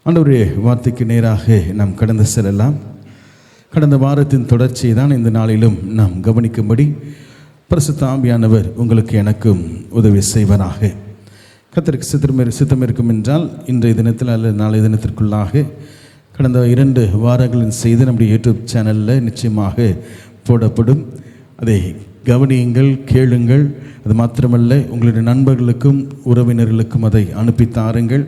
ஆண்டவருடைய வார்த்தைக்கு நேராக நாம் கடந்து செல்லலாம். கடந்த வாரத்தின் தொடர்ச்சியை தான் இந்த நாளிலும் நாம் கவனிக்கும்படி பரிசுத்த ஆவியானவர் உங்களுக்கு எனக்கும் உதவி செய்வராக. கர்த்தருக்கு சித்தம் இருக்கும் என்றால் இன்றைய தினத்தில் அல்லது நாளைய தினத்திற்குள்ளாக கடந்த 2 வாரங்களின் செய்தி நம்முடைய யூடியூப் சேனலில் நிச்சயமாக போடப்படும். அதை கவனியுங்கள், கேளுங்கள். அது மாத்திரமல்ல, உங்களுடைய நண்பர்களுக்கும் உறவினர்களுக்கும் அதை அனுப்பி தாருங்கள்.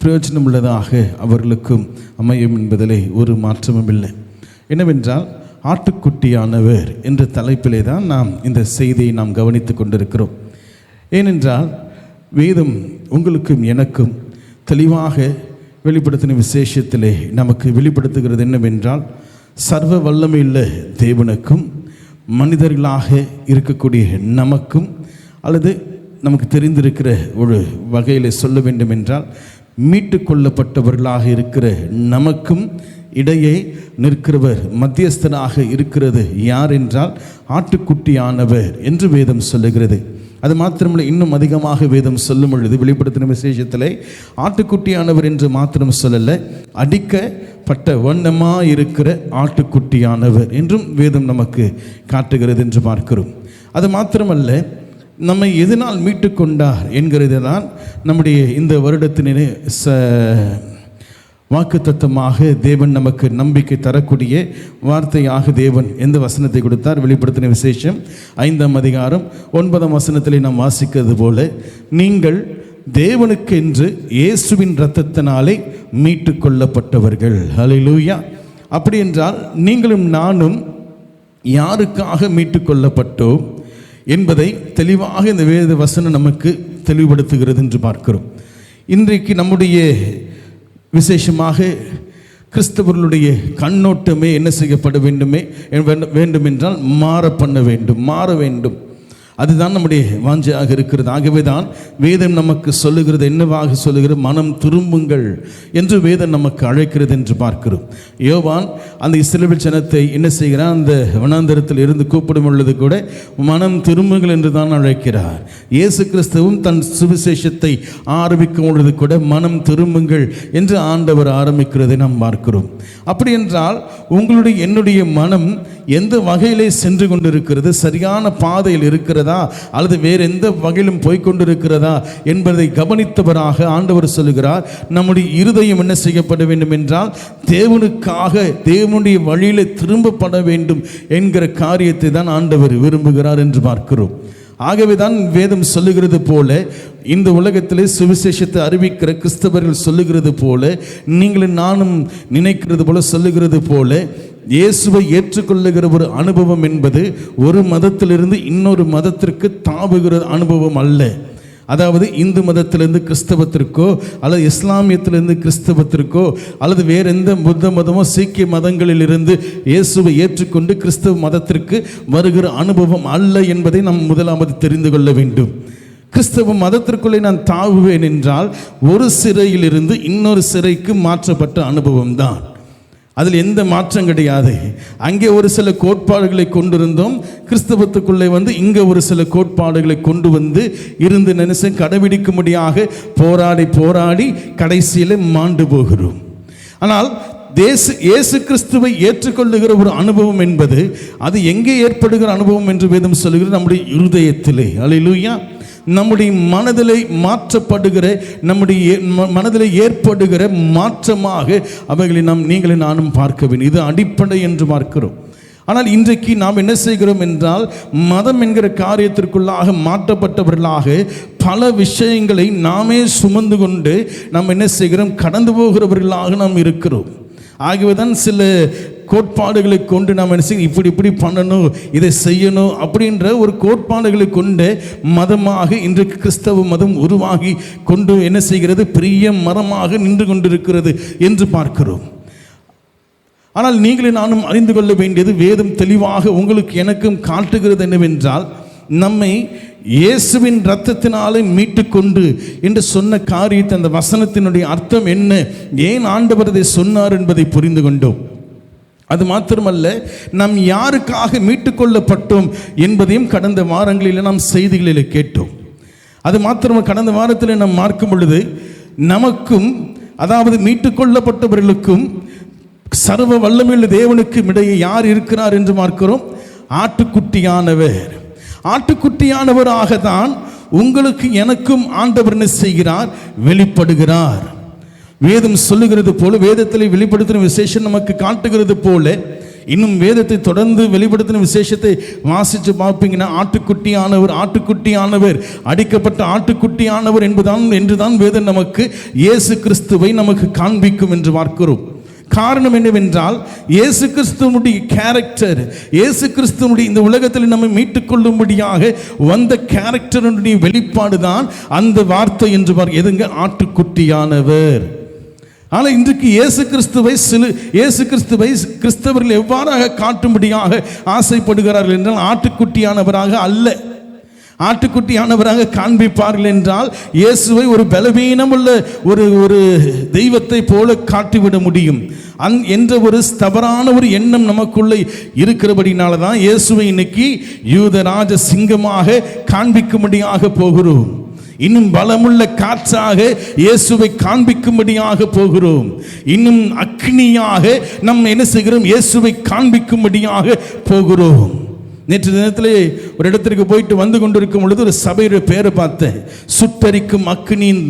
பிரயோஜனம் உள்ளதாக அவர்களுக்கும் அமையும் என்பதிலே ஒரு மாற்றமும் இல்லை. என்னவென்றால், ஆட்டுக்குட்டியானவர் என்ற தலைப்பிலே தான் நாம் இந்த செய்தியை நாம் கவனித்து கொண்டிருக்கிறோம். ஏனென்றால் வேதம் உங்களுக்கும் எனக்கும் தெளிவாக வெளிப்படுத்தின விசேஷத்திலே நமக்கு வெளிப்படுத்துகிறது என்னவென்றால், சர்வ வல்லமையுள்ள தேவனுக்கும் மனிதர்களாக இருக்கக்கூடிய நமக்கும், அல்லது நமக்கு தெரிந்திருக்கிற ஒரு வகையில் சொல்ல வேண்டும் என்றால் மீட்டு கொள்ளப்பட்டவர்களாக இருக்கிற நமக்கும் இடையே நிற்கிறவர், மத்தியஸ்தனாக இருக்கிறது யார் என்றால் ஆட்டுக்குட்டியானவர் என்று வேதம் சொல்லுகிறது. அது மாத்திரமல்ல, இன்னும் அதிகமாக வேதம் சொல்லும் பொழுது வெளிப்படுத்தின விசேஷத்திலே ஆட்டுக்குட்டியானவர் என்று மாத்திரம் சொல்லலை, அடிக்கப்பட்ட வண்ணமாக இருக்கிற ஆட்டுக்குட்டியானவர் என்றும் வேதம் நமக்கு காட்டுகிறது என்று பார்க்கிறோம். அது மாத்திரமல்ல, நம்மை எதனால் மீட்டு கொண்டார் என்கிறது தான் நம்முடைய இந்த வருடத்தினே வாக்குத்தத்தமாக தேவன் நமக்கு நம்பிக்கை தரக்கூடிய வார்த்தையாக தேவன் எந்த வசனத்தை கொடுத்தார்? வெளிப்படுத்தின விசேஷம் 5ஆம் அதிகாரம் 9ஆம் வசனத்திலே நாம் வாசிக்கிறது போல, நீங்கள் தேவனுக்கென்று இயேசுவின் இரத்தத்தினாலே மீட்டு கொள்ளப்பட்டவர்கள். ஹல்லேலூயா. அப்படி என்றால் நீங்களும் நானும் யாருக்காக மீட்டு கொள்ளப்பட்டோம் என்பதை தெளிவாக இந்த வேத வசனம் நமக்கு தெளிவுபடுத்துகிறது என்று பார்க்கிறோம். இன்றைக்கு நம்முடைய விசேஷமாக கிறிஸ்தவர்களுடைய கண்ணோட்டமே என்ன செய்யப்பட வேண்டுமென்றால் மாற வேண்டும். அதுதான் நம்முடைய வாஞ்சையாக இருக்கிறது. ஆகவே தான் வேதம் நமக்கு சொல்லுகிறது, என்னவாக சொல்லுகிறது? மனம் திரும்புங்கள் என்று வேதம் நமக்கு அழைக்கிறது என்று பார்க்கிறோம். யோவான் அந்த இஸ்ரவேல் ஜனத்தை என்ன செய்கிறான்? அந்த வனாந்தரத்தில் இருந்து கூப்பிடும் பொழுது கூட மனம் திரும்புங்கள் என்று தான் அழைக்கிறார். இயேசு கிறிஸ்துவும் தன் சுவிசேஷத்தை ஆரம்பிக்கும் பொழுது கூட மனம் திரும்புங்கள் என்று ஆண்டவர் ஆரம்பிக்கிறதை நாம் பார்க்கிறோம். அப்படி என்றால் உங்களுடைய என்னுடைய மனம் எந்த வகையிலே சென்று கொண்டிருக்கிறது? சரியான பாதையில் இருக்கிறதா அல்லது வேறு எந்த வகையிலும் போய்கொண்டிருக்கிறதா என்பதை கவனித்தவராக ஆண்டவர் சொல்லுகிறார். நம்முடைய இருதயம் என்ன செய்யப்பட வேண்டும் என்றால் தேவனுக்காக தேவனுடைய வழியிலே திரும்பப்பட வேண்டும் என்கிற காரியத்தை தான் ஆண்டவர் விரும்புகிறார் என்று பார்க்கிறோம். ஆகவே தான் வேதம் சொல்லுகிறது போல, இந்த உலகத்திலே சுவிசேஷத்தை அறிவிக்கிற கிறிஸ்தவர்கள் சொல்லுகிறது போல, நீங்களும் நானும் நினைக்கிறது போல சொல்லுகிறது போல, இயேசுவை ஏற்றுக்கொள்ளுகிற ஒரு அனுபவம் என்பது ஒரு மதத்திலிருந்து இன்னொரு மதத்திற்கு தாவுகிற அனுபவம் அல்ல. அதாவது இந்து மதத்திலிருந்து கிறிஸ்தவத்திற்கோ அல்லது இஸ்லாமியத்திலிருந்து கிறிஸ்தவத்திற்கோ அல்லது வேறு எந்த புத்த மதமோ சீக்கிய மதங்களிலிருந்து இயேசுவை ஏற்றுக்கொண்டு கிறிஸ்தவ மதத்திற்கு வருகிற அனுபவம் அல்ல என்பதை நாம் முதலாவது தெரிந்து கொள்ள வேண்டும். கிறிஸ்தவ மதத்திற்குள்ளே நான் தாவுவேன் என்றால் ஒரு சிறையிலிருந்து இன்னொரு சிறைக்கு மாற்றப்பட்ட அனுபவம் தான். அதில் எந்த மாற்றம் கிடையாது. அங்கே ஒரு சில கோட்பாடுகளை கொண்டிருந்தோம், கிறிஸ்தவத்துக்குள்ளே இங்கே ஒரு சில கோட்பாடுகளை கொண்டு இருந்து நினைச்சு கடைபிடிக்கும்படியாக போராடி கடைசியில் மாண்டு போகிறோம். ஆனால் இயேசு கிறிஸ்துவை ஏற்றுக்கொள்ளுகிற ஒரு அனுபவம் என்பது அது எங்கே ஏற்படுகிற அனுபவம் என்று வேதம் சொல்லுகிறது? நம்முடைய இருதயத்திலே. அல்லேலூயா. நம்முடைய மனதிலே மாற்றப்படுகிற, நம்முடைய மனதிலே ஏற்படுகிற மாற்றமாக அவைகளை நீங்களும் நானும் பார்க்க வேண்டும். இது அடிப்படை என்று பார்க்கிறோம். ஆனால் இன்றைக்கு நாம் என்ன செய்கிறோம் என்றால், மதம் என்கிற காரியத்திற்குள்ளாக மாற்றப்பட்டவர்களாக பல விஷயங்களை நாமே சுமந்து கொண்டு நாம் என்ன செய்கிறோம்? கடந்து போகிறவர்களாக நாம் இருக்கிறோம். ஆகவே தான் சில கோட்பாடுகளை கொண்டு நாம் என்ன செய்ய, இப்படி பண்ணணும், இதை செய்யணும் அப்படின்ற ஒரு கோட்பாடுகளை கொண்டு மதமாக இன்றைக்கு கிறிஸ்தவ மதம் உருவாகி கொண்டு என்ன செய்கிறது? பெரிய மரமாக நின்று கொண்டிருக்கிறது என்று பார்க்கிறோம். ஆனால் நீங்களும் நானும் அறிந்து கொள்ள வேண்டியது, வேதம் தெளிவாக உங்களுக்கு எனக்கும் காட்டுகிறது என்னவென்றால், நம்மை இயேசுவின் இரத்தத்தினாலே மீட்டு கொண்டு என்று சொன்ன காரியத்தை, அந்த வசனத்தினுடைய அர்த்தம் என்ன, ஏன் ஆண்டவர் அதை சொன்னார் என்பதை புரிந்து கொண்டோம். அது மாத்திரமல்ல, நாம் யாருக்காக மீட்டுக்கொள்ளப்பட்டோம் என்பதையும் கடந்த வாரங்களில் நாம் செய்திகளில் கேட்டோம். அது மாத்திரமல்ல, கடந்த வாரத்தில் நாம் பார்க்கும் பொழுது நமக்கும் அதாவது மீட்டுக் கொள்ளப்பட்டவர்களுக்கும் சர்வ வல்லமையுள்ள தேவனுக்கும் இடையே யார் இருக்கிறார் என்று பார்க்கிறோம்? ஆட்டுக்குட்டியானவர். ஆட்டுக்குட்டியானவராக தான் உங்களுக்கு எனக்கும் ஆண்டவர் என்ன செய்கிறார்? வெளிப்படுகிறார். வேதம் சொல்லுகிறது போல, வேதத்தில் வெளிப்படுத்தின விசேஷம் நமக்கு காட்டுகிறது போல, இன்னும் வேதத்தை தொடர்ந்து வெளிப்படுத்தின விசேஷத்தை வாசித்து பார்ப்பீங்கன்னா ஆட்டுக்குட்டியானவர், ஆட்டுக்குட்டியானவர், அடிக்கப்பட்ட ஆட்டுக்குட்டியானவர் என்றுதான் வேதம் நமக்கு இயேசு கிறிஸ்துவை நமக்கு காண்பிக்கும் என்று பார்க்கிறோம். காரணம் என்னவென்றால், இயேசு கிறிஸ்துவனுடைய கேரக்டர், இயேசு கிறிஸ்துவனுடைய இந்த உலகத்தில் நம்மை மீட்டுக் கொள்ளும்படியாக வந்த கேரக்டருடைய வெளிப்பாடு தான் அந்த வார்த்தை என்று எதுங்க? ஆட்டுக்குட்டியானவர். ஆனால் இன்றைக்கு இயேசு கிறிஸ்துவை கிறிஸ்தவர்கள் எவ்வாறாக காட்டும்படியாக ஆசைப்படுகிறார்கள் என்றால் ஆட்டுக்குட்டியானவராக அல்ல, ஆட்டுக்குட்டியானவராக காண்பிப்பார்கள் என்றால் இயேசுவை ஒரு பலவீனம் உள்ள ஒரு தெய்வத்தை போல காட்டிவிட முடியும் என்ற ஒரு தவறான ஒரு எண்ணம் நமக்குள்ளே இருக்கிறபடினால தான் இயேசுவை இன்னைக்கு யூதராஜ சிங்கமாக காண்பிக்கும்படியாக போகிறோம். இன்னும் பலமுள்ள காற்றாக இயேசுவை காண்பிக்கும்படியாக போகிறோம். இன்னும் அக்னியாக நம்ம என்ன செய்கிறோம்? இயேசுவை காண்பிக்கும்படியாக போகிறோம். நேற்று தினத்திலே ஒரு இடத்திற்கு போயிட்டு வந்து கொண்டிருக்கும் பொழுது ஒரு சபையுடைய பேரை பார்த்தேன். சுட்டரிக்கும் அக்னியின்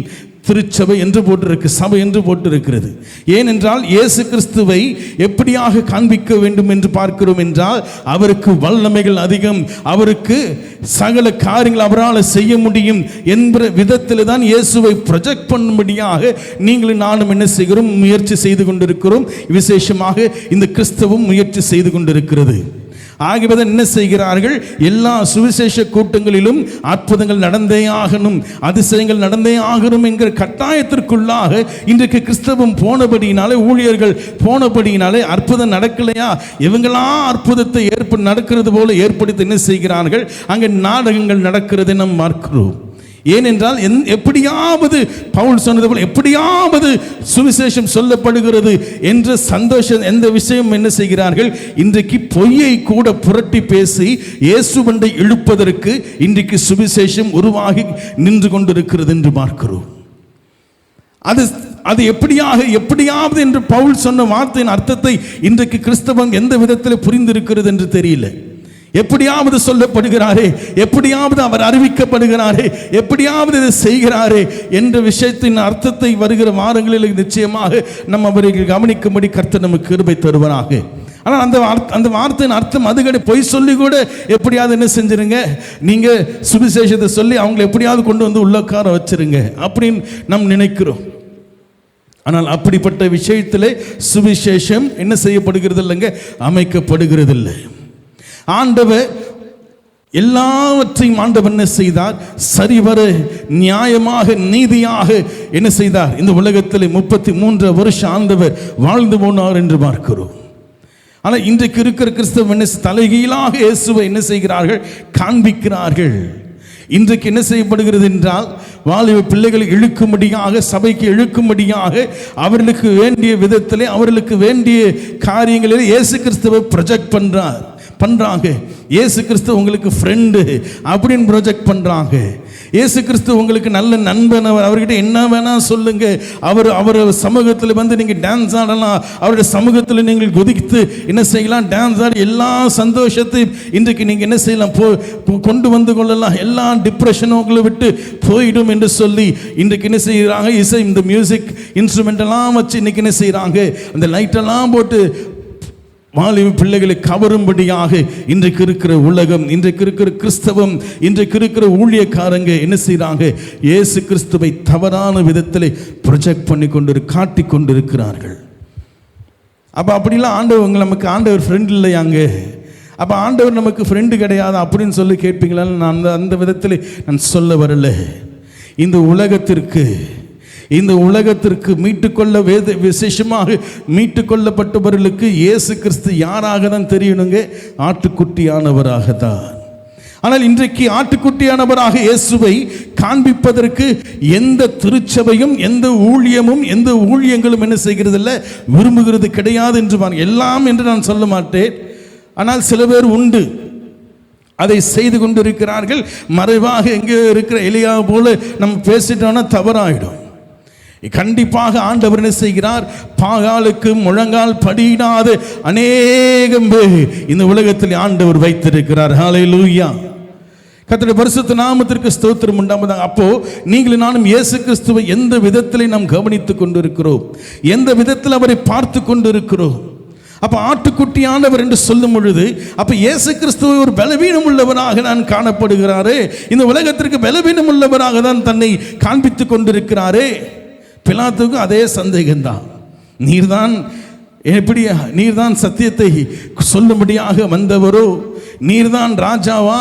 திருச்சபை என்று போட்டிருக்கு, சபை என்று போட்டிருக்கிறது. ஏனென்றால் இயேசு கிறிஸ்துவை எப்படியாக காண்பிக்க வேண்டும் என்று பார்க்கிறோம் என்றால், அவருக்கு வல்லமைகள் அதிகம், அவருக்கு சகல காரியங்கள் அவரால் செய்ய முடியும் என்ற விதத்தில் தான் இயேசுவை ப்ரொஜெக்ட் பண்ணும்படியாக நீங்களும் நானும் என்ன செய்கிறோம்? முயற்சி செய்து கொண்டிருக்கிறோம். விசேஷமாக இந்த கிறிஸ்தவம் முயற்சி செய்து கொண்டிருக்கிறது. ஆகியவன் என்ன செய்கிறார்கள்? எல்லா சுவிசேஷ கூட்டங்களிலும் அற்புதங்கள் நடந்தே ஆகணும், அதிசயங்கள் நடந்தே ஆகணும் என்கிற கட்டாயத்திற்குள்ளாக இன்றைக்கு கிறிஸ்தவம் போனபடியினாலே, ஊழியர்கள் போனபடியினாலே அற்புதம் நடக்கலையா, இவங்களா அற்புதத்தை நடக்கிறது போல ஏற்படுத்தி என்ன செய்கிறார்கள்? அங்கே நாடகங்கள் நடக்கிறதை நாம் பார்க்கிறோம். ஏனென்றால் எப்படியாவது பவுல் சொன்னது போல எப்படியாவது சுவிசேஷம் சொல்லப்படுகிறது என்ற சந்தோஷம் எந்த விஷயம் என்ன செய்கிறார்கள்? இன்றைக்கு பொய்யை கூட புரட்டி பேசி இயேசுவண்டை இழுப்பதற்கு இன்றைக்கு சுவிசேஷம் உருவாகி நின்று கொண்டிருக்கிறது என்று பார்க்கிறோம். அது எப்படியாவது என்று பவுல் சொன்ன வார்த்தையின் அர்த்தத்தை இன்றைக்கு கிறிஸ்தவம் எந்த விதத்தில் புரிந்திருக்கிறது என்று தெரியல. எப்படியாவது சொல்லப்படுகிறாரே, எப்படியாவது அவர் அறிவிக்கப்படுகிறாரே, எப்படியாவது இதை செய்கிறாரே என்ற விஷயத்தின் அர்த்தத்தை வருகிற வாரங்களில் நிச்சயமாக நம்ம அவர்கள் கவனிக்கும்படி கர்த்தர் நமக்கு கிருபை தருவராக. ஆனால் அந்த வார்த்தையின் அர்த்தம் அது கிடையாது. பொய் சொல்லி கூட எப்படியாவது என்ன செஞ்சிருங்க, நீங்க சுவிசேஷத்தை சொல்லி அவங்களை எப்படியாவது கொண்டு வந்து உள்ளக்கார வச்சிருங்க அப்படின்னு நாம் நினைக்கிறோம். ஆனால் அப்படிப்பட்ட விஷயத்திலே சுவிசேஷம் என்ன செய்யப்படுகிறது இல்லைங்க? அமைக்கப்படுகிறது இல்லை. ஆண்டவர் எல்லாவற்றையும் ஆண்டவர் என்ன செய்தார்? சரிவர நியாயமாக நீதியாக என்ன செய்தார்? இந்த உலகத்தில் 33 வருஷம் ஆண்டவர் வாழ்ந்து போனார் என்று பார்க்கிறோம். ஆனால் இன்றைக்கு இருக்கிற கிறிஸ்தவ என்ன தலைகீழாக இயேசுவை என்ன செய்கிறார்கள்? காண்பிக்கிறார்கள். இன்றைக்கு என்ன செய்யப்படுகிறது என்றால், வாலிப பிள்ளைகளை இழுக்கும்படியாக, சபைக்கு இழுக்கும்படியாக, அவர்களுக்கு வேண்டிய விதத்திலே, அவர்களுக்கு வேண்டிய காரியங்களில் இயேசு கிறிஸ்துவை ப்ரொஜெக்ட் பண்றாங்க. இயேசு கிறிஸ்து உங்களுக்கு ஃப்ரெண்டு அப்படின்னு ப்ரொஜெக்ட் பண்றாங்க. இயேசு கிறிஸ்து உங்களுக்கு நல்ல நண்பன், அவர்கிட்ட என்ன வேணா சொல்லுங்க, அவர் சமூகத்தில் வந்து நீங்க டான்ஸ் ஆடலாம், அவருடைய சமூகத்தில் நீங்கள் குதித்து என்ன செய்யலாம்? டான்ஸ் ஆடி எல்லா சந்தோஷத்தையும் இன்றைக்கு நீங்க என்ன செய்யலாம்? கொண்டு வந்து கொள்ளலாம். எல்லா டிப்ரெஷனும் உங்களை விட்டு போயிடும் என்று சொல்லி இன்றைக்கு என்ன செய்யறாங்க? இசை, இந்த மியூசிக் இன்ஸ்ட்ருமெண்ட் எல்லாம் வச்சு இன்னைக்கு என்ன செய்யறாங்க? அந்த லைட்டெல்லாம் போட்டு வாலிப பிள்ளைகளை கவரும்படியாக இன்றைக்கு இருக்கிற உலகம், இன்றைக்கு இருக்கிற கிறிஸ்தவம், இன்றைக்கு இருக்கிற ஊழியக்காரங்க என்ன செய்யறாங்க? இயேசு கிறிஸ்துவை தவறான விதத்தில் ப்ரொஜெக்ட் பண்ணி காட்டி கொண்டிருக்கிறார்கள். அப்போ அப்படிலாம் ஆண்டவர் நமக்கு ஆண்டவர் ஃப்ரெண்ட் இல்லையாங்க? அப்போ ஆண்டவர் நமக்கு ஃப்ரெண்டு கிடையாது அப்படின்னு சொல்லி கேட்பீங்களா? நான் அந்த விதத்தில் நான் சொல்ல வரல. இந்த உலகத்திற்கு மீட்டுக்கொள்ள விசேஷமாக மீட்டுக்கொள்ளப்பட்டவர்களுக்கு இயேசு கிறிஸ்து யாராக தான் தெரியணுங்க? ஆட்டுக்குட்டியானவராக தான். ஆனால் இன்றைக்கு ஆட்டுக்குட்டியானவராக இயேசுவை காண்பிப்பதற்கு எந்த திருச்சபையும், எந்த ஊழியமும், எந்த ஊழியங்களும் என்ன செய்கிறது இல்லை, விரும்புகிறது கிடையாது என்று எல்லாம் என்று நான் சொல்ல மாட்டேன். ஆனால் சில பேர் உண்டு, அதை செய்து கொண்டிருக்கிறார்கள். மறைவாக எங்கே இருக்கிற எலியா போல நம்ம பேசிட்டோம்னா தவறாயிடும். கண்டிப்பாக ஆண்டவர் என்ன செய்கிறார்? பாகாலுக்கு முழங்கால் படியிடாத அநேகம் பேர் இந்த உலகத்தில் ஆண்டவர் வைத்திருக்கிறார். ஹல்லேலூயா. கர்த்தருடைய பரிசுத்த நாமத்திற்கு ஸ்தோத்திரம் உண்டாவதாக. அப்போ நீங்களும் நானும் இயேசு கிறிஸ்துவை எந்த விதத்திலே நாம் கவனித்துக் கொண்டிருக்கிறோம், எந்த விதத்தில் அவரை பார்த்து கொண்டிருக்கிறோம்? அப்ப ஆட்டுக்குட்டியானவர் என்று சொல்லும் பொழுது அப்ப இயேசு கிறிஸ்துவை ஒரு பலவீனம் உள்ளவராக நான் காணப்படுகிறாரே, இந்த உலகத்திற்கு பலவீனம் உள்ளவராக தான் தன்னை காண்பித்துக் கொண்டிருக்கிறாரே. பிலாத்துக்கு அதே சந்தேகம்தான். நீர்தான் சத்தியத்தை சொல்லும்படியாக வந்தவரோ, நீர்தான் ராஜாவா,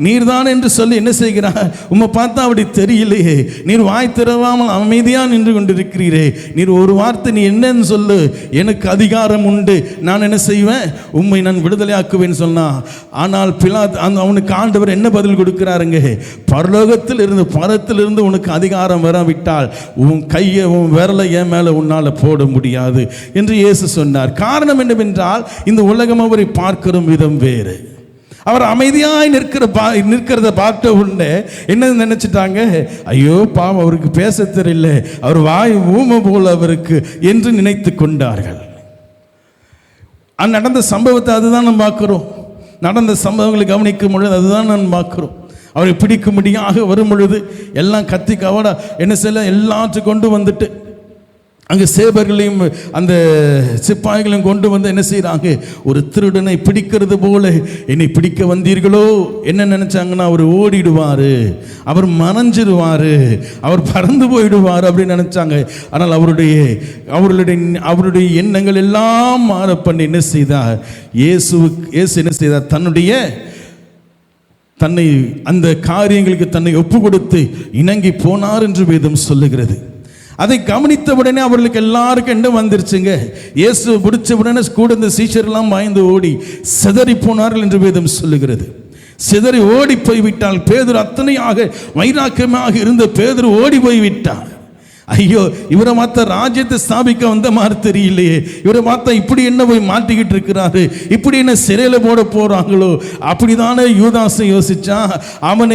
நீர்தான் என்று சொல்லி என்ன செய்கிறார்? உம்மை பார்த்தா அப்படி தெரியலையே, நீர் வாய் திறவாமல் அமைதியா நின்று கொண்டிருக்கிறீரே, நீர் ஒரு வார்த்தை நீ என்னன்னு சொல்லு, எனக்கு அதிகாரம் உண்டு, நான் என்ன செய்வேன்? உம்மை நான் விடுதலையாக்குவேன்னு சொன்னா. ஆனால் அவனுக்கு ஆண்டவர் என்ன பதில் கொடுக்கிறாருங்க? பரலோகத்தில் இருந்து பரத்திலிருந்து உனக்கு அதிகாரம் வராவிட்டால் உன் கையை உன் விரலை என் மேல உன்னால போட முடியாது என்று இயேசு சொன்னார். காரணம் என்னவென்றால் இந்த உலகம் அவரை பார்க்கிற விதம் வேறு. அவர் அமைதியாய் நிற்கிறத பார்த்த உடனே என்ன நினைச்சிட்டாங்க? ஐயோ பாவம், அவருக்கு பேச தெரியல, அவர் வாய் ஊமை போல அவருக்கு என்று நினைத்து கொண்டார்கள். நடந்த சம்பவத்தை அதுதான் நாம் பார்க்கிறோம். நடந்த சம்பவங்களை கவனிக்கும் பொழுது அதுதான் நான் பார்க்கிறோம். அவரை பிடிக்கும்படியாக வரும் பொழுது எல்லாம் கத்தி கவட என்ன செய்யல, எல்லாத்தையும் கொண்டு வந்துட்டு அங்கே சேவர்களையும் அந்த சிப்பாய்களையும் கொண்டு வந்து என்ன செய்கிறாங்க? ஒரு திருடனை பிடிக்கிறது போல என்னை பிடிக்க வந்தீர்களோ. என்ன நினைச்சாங்கன்னா, அவர் ஓடிடுவார், அவர் மறைஞ்சிடுவார், அவர் பறந்து போயிடுவார் அப்படின்னு நினைச்சாங்க. ஆனால் அவருடைய எண்ணங்கள் எல்லாம் மாற பண்ணி என்ன செய்தார்? இயேசு என்ன செய்தார்? தன்னை அந்த காரியங்களுக்கு தன்னை ஒப்பு கொடுத்து இணங்கி போனார் என்று வேதம் சொல்லுகிறது. அதை கவனித்த உடனே அவர்களுக்கு எல்லாருக்கும் என்ன வந்துருச்சுங்க? இயேசு பிடிச்ச உடனே கூட இந்த சீஷர்லாம் பயந்து ஓடி சிதறி போனார்கள் என்று வேதம் சொல்லுகிறது. சிதறி ஓடி போய்விட்டால் பேதுரு, அத்தனையாக வைராக்கியமாக இருந்த பேதுரு ஓடி போய்விட்டார். ஐயோ, இவரை மாத்த ராஜ்யத்தை ஸ்தாபிக்க வந்த மாதிரி தெரியலையே, இவரை மாத்த இப்படி என்ன போய் மாட்டிக்கிட்டு இருக்கிறாரு, இப்படி என்ன சிறையில போட போறாங்களோ அப்படிதானே யூதாசை யோசிச்சா. அவர்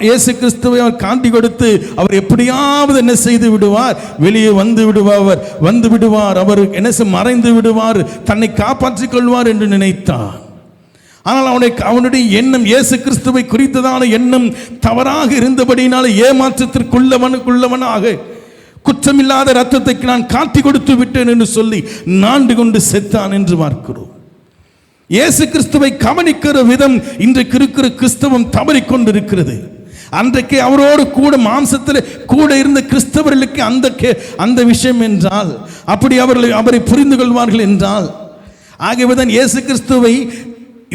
இயேசு கிறிஸ்துவை அவர் காட்டி கொடுத்து அவர் எப்படியாவது என்ன செய்து விடுவார், வெளியே வந்து விடுவார், அவர் என்ன மறைந்து விடுவார், தன்னை காப்பாற்றிக் கொள்வார் என்று நினைத்தார். ஆனால் அவனுடைய எண்ணம், இயேசு கிறிஸ்துவை குறித்ததான எண்ணம் தவறாக இருந்தபடினால ஏமாற்றத்திற்குள்ளவனாக குற்றமில்லாத ரத்தத்தை நான் காட்டி கொடுத்து விட்டேன் என்று சொல்லி நாண்டு கொண்டு செத்தான் என்று பார்க்கிறோம். இயேசு கிறிஸ்துவை கவனிக்கிற விதம் இன்றைக்கு இருக்கிற கிறிஸ்தவம் தவறிக்கொண்டிருக்கிறது. அன்றைக்கு அவரோடு கூட மாம்சத்தில் கூட இருந்த கிறிஸ்தவர்களுக்கு அந்த விஷயம் என்றால் அப்படி அவரை புரிந்து கொள்வார்கள் என்றால், ஆகவேதான் இயேசு கிறிஸ்துவை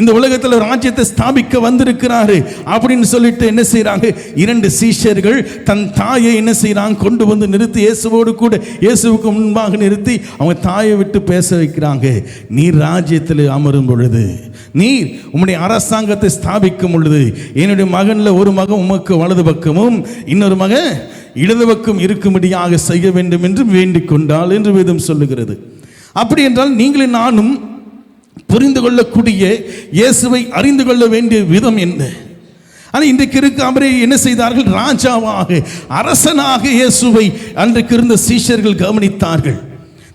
இந்த உலகத்தில் ராஜ்யத்தை ஸ்தாபிக்க வந்திருக்கிறாரு அப்படின்னு சொல்லிட்டு என்ன செய்யறாங்க? 2 சீஷர்கள் தன் தாயை என்ன செய்யறாங்க? கொண்டு வந்து நிறுத்தி இயேசுவோடு கூட இயேசுவுக்கு முன்பாக நிறுத்தி அவங்க தாயை விட்டு பேச வைக்கிறாங்க. நீர் ராஜ்யத்தில் அமரும் பொழுது, நீர் உம்முடைய அரசாங்கத்தை ஸ்தாபிக்கும் பொழுது, என்னுடைய மகன்ல ஒரு மகன் உமக்கு வலது பக்கமும் இன்னொரு மகன் இடது பக்கம் இருக்கும்படியாக செய்ய வேண்டும் என்று வேண்டிக் கொண்டாள் என்று வேதம் சொல்லுகிறது. அப்படி என்றால் நீங்களும் நானும் புரிந்து கொள்ளக்கூடிய இயேசுவை அறிந்து கொள்ள வேண்டிய விதம் என்ன? ஆனால் இன்றைக்கு இருக்க அவரை என்ன செய்தார்கள்? ராஜாவாக, அரசனாக இயேசுவை அன்றைக்கு இருந்த சீஷர்கள் கவனித்தார்கள்.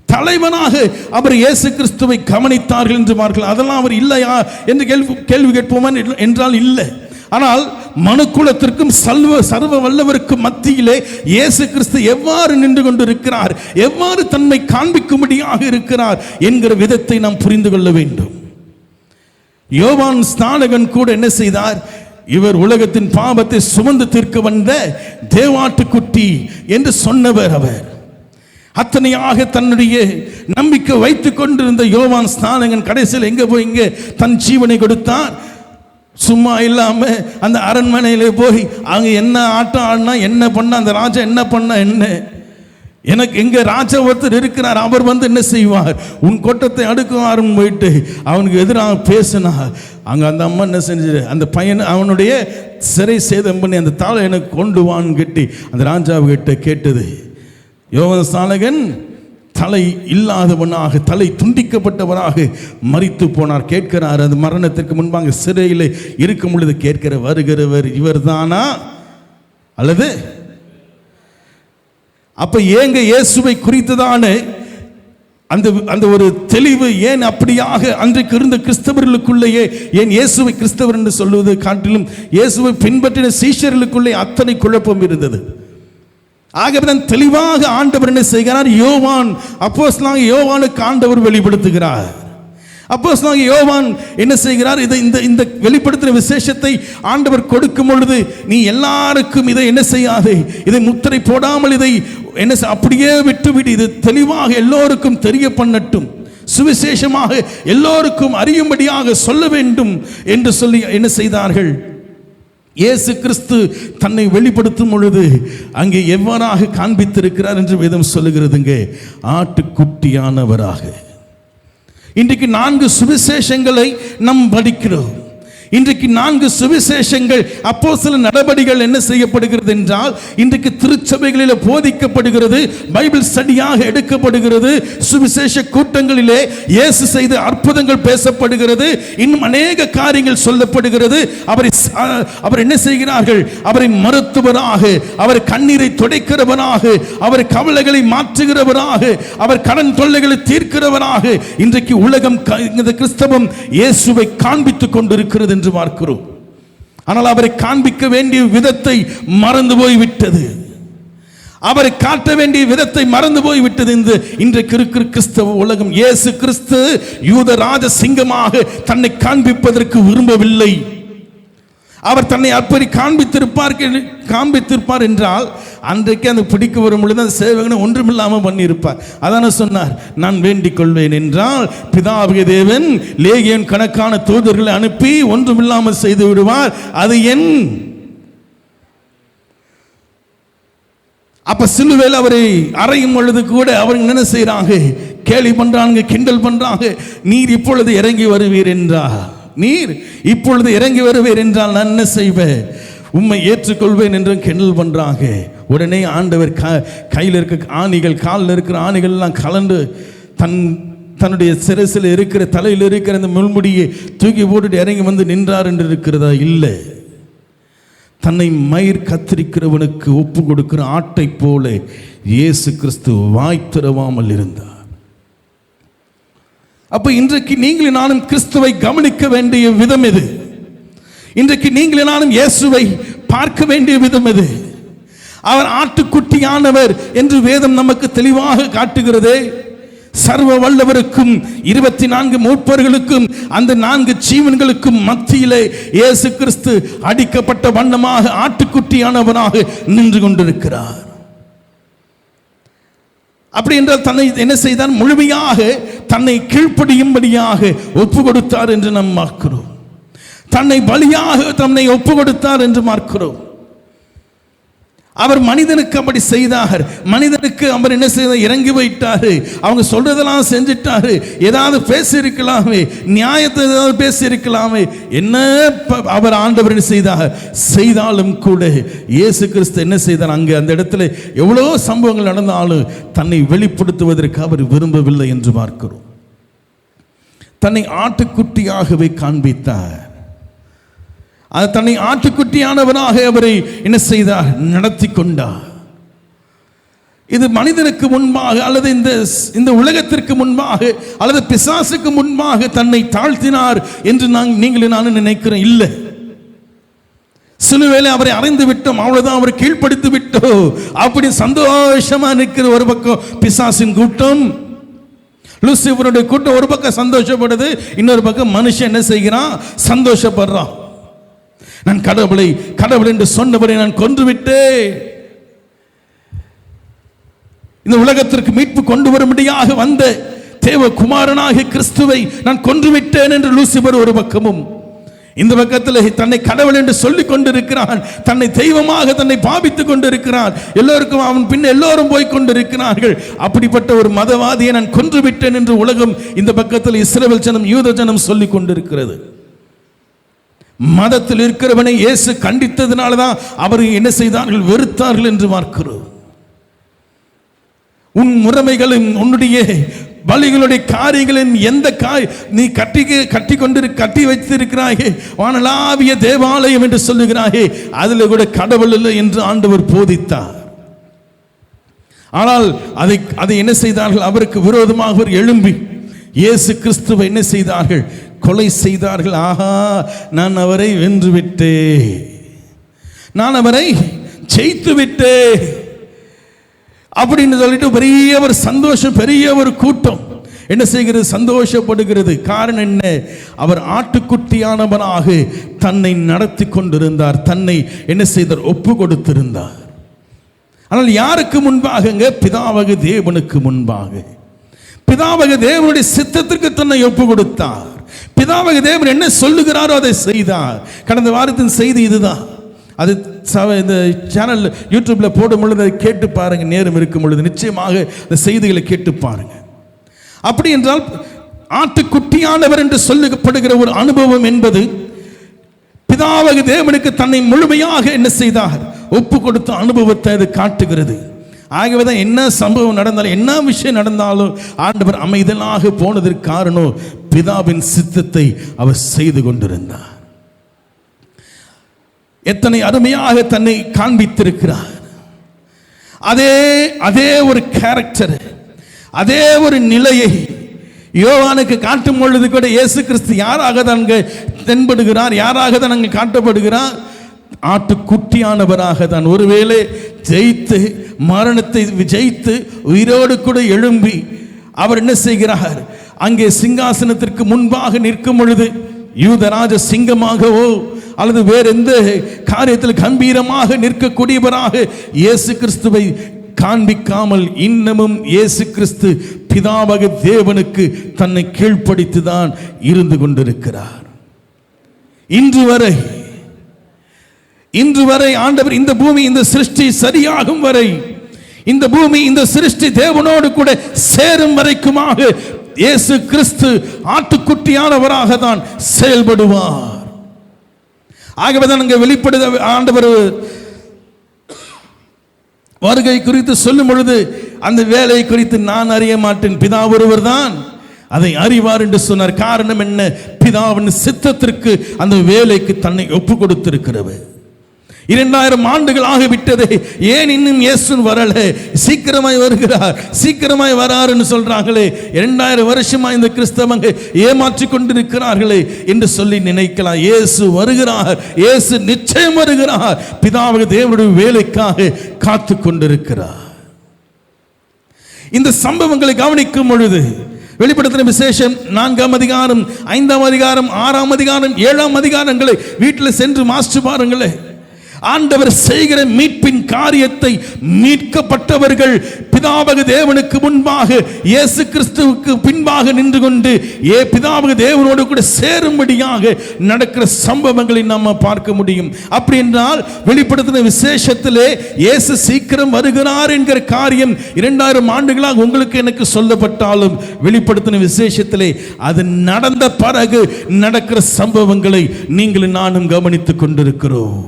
தலைவனாக அவர் இயேசு கிறிஸ்துவை கவனித்தார்கள் என்று பார்க்கலாம். அதெல்லாம் அவர் இல்லையா என்று கேள்வி கேட்போமா என்றால் இல்லை. ஆனால் மனுக்குலத்திற்கும் சர்வ வல்லவருக்கும் மத்தியிலே இயேசு கிறிஸ்து எவ்வாறு நின்று கொண்டிருக்கிறார், எவ்வாறு தன்னை காண்பிக்கும்படியாக இருக்கிறார் என்கிற விதத்தை நாம் புரிந்து கொள்ள வேண்டும். யோவான் ஸ்நானகன் கூட என்ன செய்தார்? இவர் உலகத்தின் பாவத்தை சுமந்து தீர்க்க வந்த தேவாட்டுக்குட்டி என்று சொன்னவர். அவர் அத்தனையாக தன்னுடைய நம்பிக்கை வைத்துக் கொண்டிருந்த யோவான் ஸ்நானகன் கடைசியில் எங்க போய் இங்க தன் ஜீவனை கொடுத்தார். சும்மா இல்லாம அந்த அரண்மனையில போய் அங்க என்ன ஆட்டம் ஆடினா என்ன பண்ண, அந்த ராஜா என்ன பண்ண என்ன, எனக்கு எங்க ராஜா ஒருத்தர் இருக்கிறார், அவர் வந்து என்ன செய்வார், உன் கொட்டத்தை அடுக்குவாருன்னு போயிட்டு அவனுக்கு எதிராக பேசினா அங்க அந்த அம்மா என்ன செஞ்சு அந்த பையன் அவனுடைய சிறை சேதம் பண்ணி அந்த தாளை எனக்கு கொண்டு வான்னு கட்டி அந்த ராஜாவுக்கிட்ட கேட்டது. யோவான் ஸ்நானகன் தலை இல்லாதவனாக, தலை துண்டிக்கப்பட்டவராக மரித்து போனார். கேட்கிறார், அது மரணத்திற்கு முன்பாக சிறையில் இருக்கும் பொழுது கேட்கிற, வருகிறவர் இவர் தானா அல்லது அப்ப ஏங்க இயேசுவை குறித்ததான அந்த அந்த ஒரு தெளிவு ஏன் அப்படியாக அன்றைக்கு இருந்த கிறிஸ்தவர்களுக்குள்ளேயே, ஏன் இயேசுவை கிறிஸ்தவர் என்று சொல்லுவது காட்டிலும் இயேசுவை பின்பற்றின சீஷர்களுக்குள்ளே அத்தனை குழப்பம் இருந்தது. ஆகவேதான் தெளிவாக ஆண்டவர் என்ன செய்கிறார், யோவான் அப்போஸ்தலனாகிய யோவானுக்கு ஆண்டவர் வெளிப்படுத்துகிறார். அப்போஸ்தலனாகிய யோவான் என்ன செய்கிறார், இந்த வெளிப்படுத்தின விசேஷத்தை ஆண்டவர் கொடுக்கும் பொழுது, நீ எல்லாருக்கும் இதை என்ன செய்யாதே, இதை முத்திரை போடாமல் இதை என்ன அப்படியே விட்டுவிடு, இது தெளிவாக எல்லோருக்கும் தெரிய பண்ணட்டும், சுவிசேஷமாக எல்லோருக்கும் அறியும்படியாக சொல்ல வேண்டும் என்று சொல்லி என்ன செய்தார்கள். இயேசு கிறிஸ்து தன்னை வெளிப்படுத்தும் பொழுது அங்கே எவ்வாறாக காண்பித்திருக்கிறார் என்று வேதம் சொல்லுகிறதுங்க, ஆட்டுக்குட்டியானவராக. இன்றைக்கு 4 சுவிசேஷங்களை நாம் படிக்கிறோம். இன்றைக்கு 4 சுவிசேஷங்கள் அப்போஸ்தல நடபடிகள் என்ன செய்யப்படுகிறது என்றால், இன்றைக்கு திருச்சபைகளில் போதிக்கப்படுகிறது, பைபிள் ஸ்டடியாக எடுக்கப்படுகிறது, சுவிசேஷ கூட்டங்களிலே இயேசு செய்த அற்புதங்கள் பேசப்படுகிறது, இன்னும் அநேக காரியங்கள் சொல்லப்படுகிறது. அவர் என்ன செய்கிறார்கள், அவரை மருத்துவராக, அவர் கண்ணீரை துடைக்கிறவராக, அவர் கவலைகளை மாற்றுகிறவராக, அவர் கடன் தொல்லைகளை தீர்க்கிறவராக இன்றைக்கு உலகம் இந்த கிறிஸ்தவம் இயேசுவை காண்பித்துக் கொண்டிருக்கிறது என்று பார்க்கிறோம். ஆனால் அவரை காண்பிக்க வேண்டிய விதத்தை மறந்து போய்விட்டது, அவரை காட்ட வேண்டிய விதத்தை மறந்து போய்விட்டது இந்த இன்றைக்கு இருக்கிற கிறிஸ்தவ உலகம். இயேசு கிறிஸ்து யூத ராஜ சிங்கமாக தன்னை காண்பிப்பதற்கு விரும்பவில்லை. அவர் தன்னை அப்படி காண்பித்திருப்பார் என்றால் அன்றைக்கு அந்த பிடிக்க வரும் பொழுது அந்த சேவகனை ஒன்றுமில்லாமல் பண்ணியிருப்பார். அதான சொன்னார், நான் வேண்டிக் கொள்வேன் என்றால் பிதாவிய தேவன் லேகியன் கணக்கான தூதர்களை அனுப்பி ஒன்றுமில்லாமல் செய்து விடுவார், அது என். அப்ப சிலுவையில் அவரை அறையும் பொழுது கூட அவர் என்ன செய்யறாங்க, கேலி பண்றாங்க, கிண்டல் பண்றாங்க. நீர் இப்பொழுது இறங்கி வருவீர் என்றார், நீர் இப்பொழுது இறங்கி வருவீர் என்றால் நான் என்ன செய்வேன், உம்மை ஏற்றுக்கொள்வேன் என்று கிண்டல் பண்றாங்க. உடனே ஆண்டவர் கையில் இருக்க ஆணிகள், காலில் இருக்கிற ஆணிகள் எல்லாம் கலந்து தன்னுடைய சிரசில் இருக்கிற தலையில் இருக்கிற அந்த முள்முடியை தூக்கி போட்டுட்டு இறங்கி வந்து நின்றார் என்று இருக்கிறதா? இல்லை, தன்னை மயிர் கத்திரிக்கிறவனுக்கு ஒப்பு கொடுக்கிற ஆட்டை போல இயேசு கிறிஸ்து வாய் திறவாமல் இருந்தார். அப்ப இன்றைக்கு நீங்களும் நானும் கிறிஸ்துவை கவனிக்க வேண்டிய விதம் எது? இன்றைக்கு நீங்களும் நானும் இயேசுவை பார்க்க வேண்டிய விதம் எது? அவர் ஆட்டுக்குட்டியானவர் என்று வேதம் நமக்கு தெளிவாக காட்டுகிறது. சர்வ வல்லவருக்கும் 24 மூப்பர்களுக்கும் அந்த 4 ஜீவன்களுக்கும் மத்தியிலே இயேசு கிறிஸ்து அடிக்கப்பட்ட வண்ணமாக ஆட்டுக்குட்டியானவராக நின்று கொண்டிருக்கிறார். அப்படி என்றால் தன்னை என்ன செய்தார், முழுமையாக தன்னை கீழ்ப்படியும்படியாக ஒப்பு கொடுத்தார் என்று நாம் பார்க்கிறோம். தன்னை பலியாக தன்னை ஒப்பு கொடுத்தார் என்று பார்க்கிறோம். அவர் மனிதனுக்கு அப்படி செய்தார். மனிதனுக்கு அவர் என்ன செய்தார், இறங்கி வைத்தாரு. அவங்க சொல்றதெல்லாம் செஞ்சிட்டாரு. ஏதாவது பேசியிருக்கலாமே, நியாயத்தை ஏதாவது பேசியிருக்கலாமே, என்ன அவர் ஆண்டவர் என்ன செய்தார். செய்தாலும் கூட இயேசு கிறிஸ்து என்ன செய்தார், அங்கே அந்த இடத்துல எவ்வளோ சம்பவங்கள் நடந்தாலும் தன்னை வெளிப்படுத்துவதற்கு அவர் விரும்பவில்லை என்று பார்க்கிறோம். தன்னை ஆட்டுக்குட்டியாகவே காண்பித்தார். தன்னை ஆட்டுக்குட்டியானவனாக அவரை என்ன செய்தார், நடத்தி கொண்டார். இது மனிதனுக்கு முன்பாக அல்லது இந்த உலகத்திற்கு முன்பாக அல்லது பிசாசுக்கு முன்பாக தன்னை தாழ்த்தினார் என்று நீங்களும் நானும் நினைக்கிறேன். இல்லை, சிலுவையிலே அவரை அறைந்து விட்டோம், அவ்வளவுதான், அவரை கீழ்ப்படுத்தி விட்டோம் அப்படி சந்தோஷமா நிற்கிற ஒரு பக்கம் பிசாசின் கூட்டம், லூசிபருடைய கூட்டம் ஒரு பக்கம் சந்தோஷப்படுது, இன்னொரு பக்கம் மனுஷன் என்ன செய்கிறான், சந்தோஷப்படுறான். நான் கடவுள் என்று சொன்னவரை நான் கொன்றுவிட்டேன், இந்த உலகத்திற்கு மீட்பு கொண்டு வரும்படியாக வந்த தேவகுமாரனாகிய கிறிஸ்துவை நான் கொன்றுவிட்டேன் என்று லூசிபர் ஒரு பக்கமும், இந்த பக்கத்தில் தன்னை கடவுள் என்று சொல்லிக் கொண்டிருக்கிறான், தன்னை தெய்வமாக தன்னை பாவித்துக் கொண்டிருக்கிறான். எல்லோருக்கும் அவன் பின் எல்லோரும் போய் கொண்டிருக்கிறார்கள். அப்படிப்பட்ட ஒரு மதவாதியை நான் கொன்றுவிட்டேன் என்று உலகம், இந்த பக்கத்தில் இஸ்ரவேல் ஜனம், யூத ஜனம் சொல்லிக் கொண்டிருக்கிறது. மதத்தில் இருக்கிறவனை இயேசு கண்டித்ததுனாலதான் அவர் என்ன செய்தார்கள், வெறுத்தார்கள் என்று பார்க்கிறோம். உன் முறைமைகளும் உன்னுடைய பலிகளுடைய காரியங்களின் எந்த நீ கட்டி வைத்திருக்கிறாயே, வானளாவிய தேவாலயம் என்று சொல்லுகிறாயே, அதில் கூட கடவுள் இல்லை என்று ஆண்டவர் போதித்தார். ஆனால் அதை என்ன செய்தார்கள்? அவருக்கு விரோதமாக அவர் எழும்பி இயேசு கிறிஸ்துவை என்ன செய்தார்கள்? கொலை செய்தார்கள். ஆஹா, நான் அவரை வென்று விட்டே, நான் அவரை ஜெயித்து விட்டே அப்படின்னு சொல்லிட்டு பெரிய ஒரு சந்தோஷம், பெரிய ஒரு கூட்டம் என்ன செய்கிறது? சந்தோஷப்படுகிறது. காரணம் என்ன? அவர் ஆட்டுக்குட்டியானவனாக தன்னை நடத்தி கொண்டிருந்தார், தன்னை என்ன செய்தார்? ஒப்பு கொடுத்திருந்தார். ஆனால் யாருக்கு முன்பாக? பிதாவாகிய தேவனுக்கு முன்பாக. பிதாவாகிய தேவனுடைய சித்தத்திற்கு தன்னை ஒப்பு கொடுத்தார். பிதாவாகிய தேவன் என்ன சொல்லுகிறாரோ அதை செய்தார். கடந்த வாரத்தின் செய்தி இதுதான். அது இந்த சேனல் யூடியூப்ல போடும் பொழுது அதை கேட்டு பாருங்க. நேரம் இருக்கும் பொழுது நிச்சயமாக இந்த செய்திகளை கேட்டு பாருங்க. அப்படி என்றால் ஆட்டுக்குட்டியானவர் என்று சொல்லப்படுகிற ஒரு அனுபவம் என்பது பிதாவாகிய தேவனுக்கு தன்னை முழுமையாக என்ன செய்தார்? ஒப்பு கொடுத்த அனுபவத்தை அது காட்டுகிறது. ஆகவேதான் என்ன சம்பவம் நடந்தாலும், என்ன விஷயம் நடந்தாலும் ஆண்டவர் அமைதலாக போனதற்கு காரணம் பிதாவின் சித்தத்தை அவர் செய்து கொண்டிருந்தார். எத்தனை அருமையாக தன்னை காண்பித்திருக்கிறார். அதே ஒரு கேரக்டர், அதே ஒரு நிலையை யோவானுக்கு காட்டும் பொழுது கூட இயேசு கிறிஸ்து யாராக தான் தென்படுகிறார், யாராக தான் அங்கு காட்டப்படுகிறார்? ஆட்டுக்குட்டியானவராக தான். ஒருவேளை ஜெயித்து, மரணத்தை ஜெயித்து உயிரோடு கூட எழும்பி அவர் என்ன செய்கிறார்? அங்கே சிங்காசனத்திற்கு முன்பாக நிற்கும் பொழுது யூதராஜ சிங்கமாகவோ அல்லது வேற எந்த காரியத்தில் கம்பீரமாக நிற்கக்கூடியவராக இயேசு கிறிஸ்துவை காண்பிக்காமல் இன்னமும் இயேசு கிறிஸ்து பிதாவாகிய தேவனுக்கு தன்னை கீழ்ப்படுத்திதான் இருந்து கொண்டிருக்கிறார். இன்று வரை ஆண்டவர் இந்த பூமி, இந்த சிருஷ்டி சரியாகும் வரை, இந்த பூமி இந்த சிருஷ்டி தேவனோடு கூட சேரும் வரைக்குமாக இயேசு கிறிஸ்து ஆட்டுக்குட்டியானவராக தான் செயல்படுவார். ஆகவேதான் அங்கே வெளிப்படுத்த ஆண்டவர் வருகை குறித்து சொல்லும் பொழுது அந்த வேலை குறித்து நான் அறிய மாட்டேன், பிதா ஒருவர் தான் அதை அறிவார் என்று சொன்னார். காரணம் என்ன? பிதாவின் சித்தத்திற்கு அந்த வேலைக்கு தன்னை ஒப்பு கொடுத்திருக்கிறவர். 2000 ஆண்டுகள் ஆகிவிட்டது, ஏன் இன்னும் இயேசு வரல? சீக்கிரமாய் வருகிறார், சீக்கிரமாய் வராருன்னு சொல்றாங்களே. 2000 வருஷமா இந்த கிறிஸ்தவங்க ஏமாற்றி கொண்டிருக்கிறார்களே என்று சொல்லி நினைக்கலாம். இயேசு வருகிறார், இயேசு நிச்சயம் வருகிறார். பிதாவாகிய தேவனுடைய வேலைக்காக காத்து கொண்டிருக்கிறார். இந்த சம்பவங்களை கவனிக்கும் பொழுது வெளிப்படுத்தின விசேஷம் 4ஆம் அதிகாரம், 5ஆம் அதிகாரம், 6ஆம் அதிகாரம், 7ஆம் அதிகாரங்களை வீட்டில் சென்று மாஸ்டர் பாருங்களே. ஆண்டவர் செய்கிற மீட்பின் காரியத்தை, மீட்கப்பட்டவர்கள் பிதாவாகிய தேவனுக்கு முன்பாக இயேசு கிறிஸ்துவுக்கு பின்பாக நின்று கொண்டு பிதாவாகிய தேவனோடு கூட சேரும்படியாக நடக்கிற சம்பவங்களை நாம் பார்க்க முடியும். அப்படி என்றால் வெளிப்படுத்தின விசேஷத்திலே இயேசு சீக்கிரம் வருகிறார் என்கிற காரியம் 2000 ஆண்டுகளாக உங்களுக்கு எனக்கு சொல்லப்பட்டாலும் வெளிப்படுத்தின விசேஷத்திலே அது நடந்த பிறகு நடக்கிற சம்பவங்களை நீங்களும் நானும் கவனித்துக் கொண்டிருக்கிறோம்.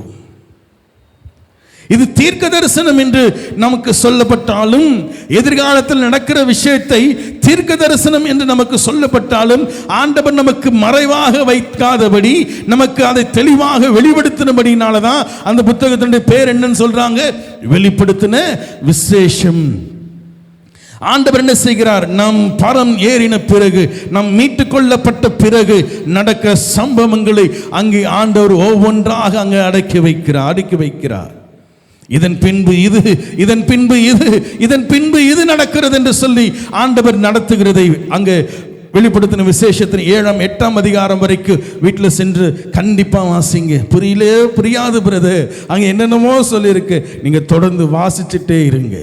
இது தீர்க்க தரிசனம் என்று நமக்கு சொல்லப்பட்டாலும், எதிர்காலத்தில் நடக்கிற விஷயத்தை தீர்க்க தரிசனம் என்று நமக்கு சொல்லப்பட்டாலும், ஆண்டவர் நமக்கு மறைவாக வைக்காதபடி நமக்கு அதை தெளிவாக வெளிப்படுத்தினபடினாலதான் அந்த புத்தகத்தினுடைய பேர் என்னன்னு சொல்றாங்க? வெளிப்படுத்தின விசேஷம். ஆண்டவர் என்ன செய்கிறார்? நம் பரம் ஏறின பிறகு, நம் மீட்டுக் கொள்ளப்பட்ட பிறகு நடக்கிற சம்பவங்களை அங்கே ஆண்டவர் ஒவ்வொன்றாக அங்கே அடுக்கி வைக்கிறார். இதன் பின்பு இது, இதன் பின்பு இது, இதன் பின்பு இது நடக்கிறது என்று சொல்லி ஆண்டவர் நடத்துகிறதை அங்கே வெளிப்படுத்தின விசேஷத்தின் 7ஆம் 8ஆம் அதிகாரம் வரைக்கும் வீட்டில் சென்று கண்டிப்பா வாசிங்க. புரியாது பிரதர், அங்க என்னென்னமோ சொல்லியிருக்கு, நீங்க தொடர்ந்து வாசிச்சுட்டே இருங்க.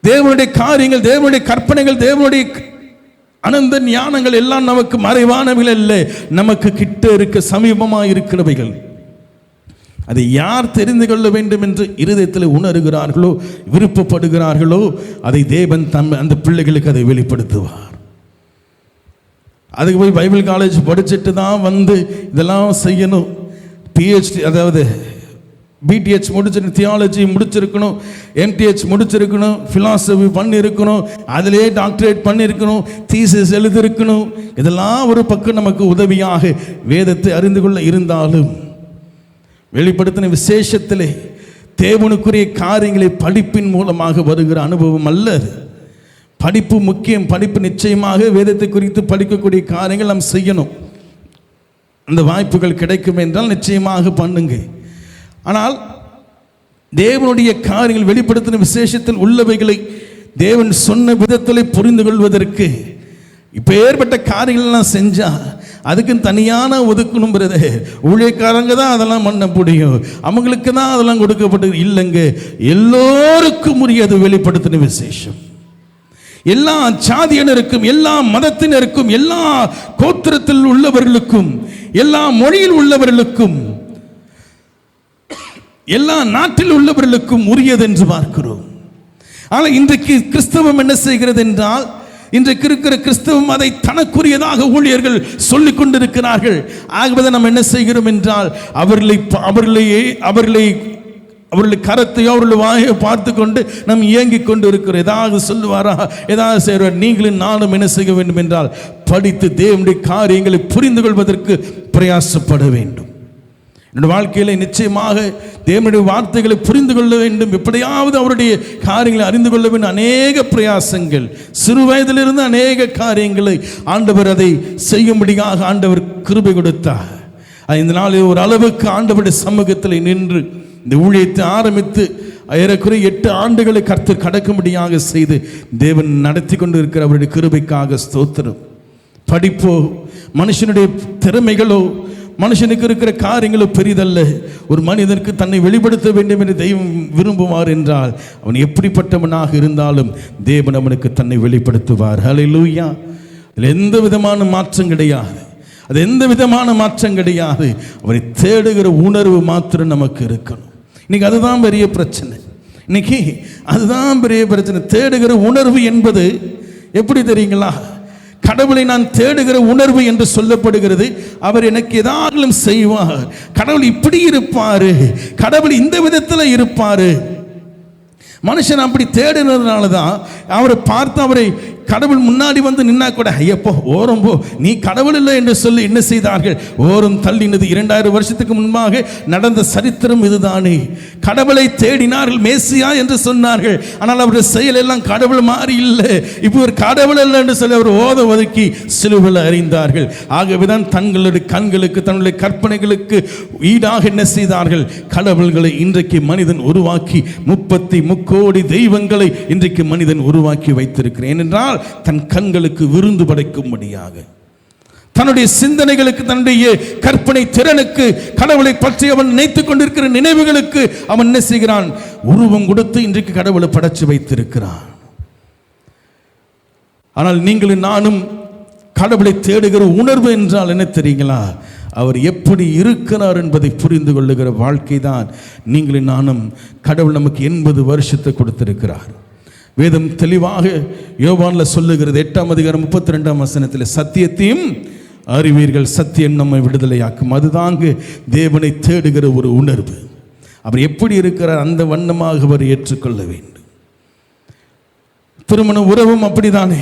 தேவனுடைய காரியங்கள், தேவனுடைய கற்பனைகள், தேவனுடைய அனந்த ஞானங்கள் எல்லாம் நமக்கு மறைவானவைகள் அல்ல, நமக்கு கிட்ட இருக்க சமீபமாக இருக்கிறவைகள். அதை யார் தெரிந்து கொள்ள வேண்டும் என்று இருதயத்தில் உணர்கிறார்களோ, விருப்பப்படுகிறார்களோ, அதை தேவன் அந்த பிள்ளைகளுக்கு அதை வெளிப்படுத்துவார். அதுக்கு போய் பைபிள் காலேஜ் படிச்சுட்டு தான் வந்து இதெல்லாம் செய்யணும். PhD, அதாவது BTH முடிச்சிருக்கணும், தியாலஜி முடிச்சிருக்கணும், MTH முடிச்சிருக்கணும், ஃபிலாசபி பண்ணியிருக்கணும், அதிலே டாக்டரேட் பண்ணியிருக்கணும், தீசிஸ் எழுதியிருக்கணும். இதெல்லாம் ஒரு பக்கம் நமக்கு உதவியாக வேதத்தை அறிந்து கொள்ள இருந்தாலும் வெளிப்படுத்தின விசேஷத்திலே தேவனுக்குரிய காரியங்களை படிப்பின் மூலமாக வருகிற அனுபவம் அல்ல. படிப்பு முக்கியம். படிப்பு நிச்சயமாக வேதத்தை குறித்து படிக்கக்கூடிய காரியங்கள் நாம் செய்யணும். அந்த வாய்ப்புகள் கிடைக்கும் என்றால் நிச்சயமாக பண்ணுங்க. ஆனால் தேவனுடைய காரியங்கள் வெளிப்படுத்தின விசேஷத்தில் உள்ளவைகளை தேவன் சொன்ன விதத்தில் புரிந்து கொள்வதற்கு இப்போ ஏற்பட்ட காரியங்கள்லாம் செஞ்சா அதுக்கு தனியான ஒதுக்கணும். ஊழியக்காரங்க தான் அதெல்லாம் பண்ண முடியும், அவங்களுக்கு தான் அதெல்லாம் கொடுக்கப்பட்டது இல்லைங்க. எல்லோருக்கும் உரியது வெளிப்படுத்தின விசேஷம். எல்லா சாதியினருக்கும், எல்லா மதத்தினருக்கும், எல்லா கோத்திரத்தில் உள்ளவர்களுக்கும், எல்லா மொழியில் உள்ளவர்களுக்கும், எல்லா நாட்டில் உள்ளவர்களுக்கும் உரியது என்று பார்க்கிறோம். ஆனால் இன்றைக்கு கிறிஸ்தவம் என்ன செய்கிறது என்றால், இன்றைக்கு இருக்கிற கிறிஸ்தவம் அதை தனக்குரியதாக ஊழியர்கள் சொல்லிக் கொண்டிருக்கிறார்கள். ஆகவே நாம் என்ன செய்கிறோம் என்றால் அவர்களை கரத்தையோ அவர்கள் வாயை பார்த்து கொண்டு நாம் இயங்கிக் கொண்டு இருக்கிறோம். ஏதாவது சொல்லுவாரா, ஏதாவது செய்வார். நீங்களும் நானும் என்ன செய்ய வேண்டும் என்றால் படித்து தேவனுடைய காரியங்களை புரிந்து கொள்வதற்கு பிரயாசப்பட வேண்டும். என்னுடைய வாழ்க்கையில் நிச்சயமாக தேவனுடைய வார்த்தைகளை புரிந்து கொள்ள வேண்டும், எப்படியாவது அவருடைய காரியங்களை அறிந்து கொள்ள வேண்டும். அநேக பிரயாசங்கள், சிறு வயதிலிருந்து அநேக காரியங்களை ஆண்டவர் அதை செய்யும்படியாக ஆண்டவர் கிருபை கொடுத்தார். இந்த நாளில் ஒரு அளவுக்கு ஆண்டவருடைய சமூகத்தில் நின்று இந்த ஊழியத்தை ஆரம்பித்து ஏறக்குறைய 8 ஆண்டுகளை கர்த்தர் கடக்கும்படியாக செய்து தேவன் நடத்தி கொண்டு இருக்கிற அவருடைய கிருபைக்காக ஸ்தோத்திரம். படிப்போ, மனுஷனுடைய திறமைகளோ, மனுஷனுக்கு இருக்கிற காரியங்களோ பெரிதல்ல. ஒரு மனிதனுக்கு தன்னை வெளிப்படுத்த வேண்டும் என்று தெய்வம் விரும்புவார் என்றால் அவன் எப்படிப்பட்டவனாக இருந்தாலும் தேவன் அவனுக்கு தன்னை வெளிப்படுத்துவார். ஹல்லேலூயா. அதில் எந்த விதமான மாற்றம் கிடையாது. அது எந்த விதமான மாற்றம் கிடையாது. அவரை தேடுகிற உணர்வு மாத்திரம் நமக்கு இருக்கணும். இன்னைக்கு அதுதான் பெரிய பிரச்சனை. இன்னைக்கு அதுதான் பெரிய பிரச்சனை. தேடுகிற உணர்வு என்பது எப்படி தெரியுங்களா? கடவுளை நான் தேடுகிற உணர்வு என்று சொல்லப்படுகிறது. அவர் எனக்கு ஏதாவது செய்வார், கடவுள் இப்படி இருப்பாரு, கடவுள் இந்த விதத்தில் இருப்பாரு. மனுஷன் அப்படி தேடுனதுனால தான் அவரை பார்த்து அவரை கடவுள் முன்னாடி வந்து நின்னா கூட ஐயப்போ ஓரம் போ, நீ கடவுள் இல்லை என்று சொல்லி என்ன செய்தார்கள்? ஓரம் தள்ளினது. 2000 வருஷத்துக்கு முன்பாக நடந்த சரித்திரம் இதுதானே. கடவுளை தேடினார்கள், மேசியா என்று சொன்னார்கள். ஆனால் அவருடைய செயல் எல்லாம் கடவுள் மாறி இல்லை. இப்போ ஒரு கடவுள் இல்லை என்று சொல்லி அவர் ஓத ஒதுக்கி சிலுவையில் அறிந்தார்கள். ஆகவேதான் தங்களுடைய கண்களுக்கு, தன்னுடைய கற்பனைகளுக்கு ஈடாக என்ன செய்தார்கள்? கடவுள்களை இன்றைக்கு மனிதன் உருவாக்கி 33 கோடி தெய்வங்களை இன்றைக்கு மனிதன் உருவாக்கி வைத்திருக்கிறேன் என்றால் தன் கண்களுக்கு விருந்து படைக்கும்படியாக, தன்னுடைய சிந்தனைகளுக்கு, தன்னுடைய கற்பனை திறனுக்கு, கடவுளை பற்றி அவன் நினைத்துக் கொண்டிருக்கிற நினைவுகளுக்கு அவன் என்ன செய்கிறான்? உருவம் கொடுத்து இன்றைக்கு கடவுளை படைச்சு வைத்திருக்கிறான். ஆனால் நீங்களும் நானும் கடவுளை தேடுகிற உணர்வு என்றால் என்ன தெரியுங்களா? அவர் எப்படி இருக்கிறார் என்பதை புரிந்து கொள்ளுகிற வாழ்க்கை தான் நீங்களும் நானும். கடவுள் நமக்கு 80 வருஷத்தை கொடுத்திருக்கிறார். வேதம் தெளிவாக யோவான்ல சொல்லுகிறது 8ஆம் அதிகாரம் 32ஆம் வசனத்தில், சத்தியத்தையும் அறிவீர்கள், சத்தியம் நம்மை விடுதலையாக்கும். அதுதாங்க தேவனை தேடுகிற ஒரு உணர்வு. அவர் எப்படி இருக்கிறார் அந்த வண்ணமாக அவர் ஏற்றுக்கொள்ள வேண்டும். திருமண உறவும் அப்படித்தானே.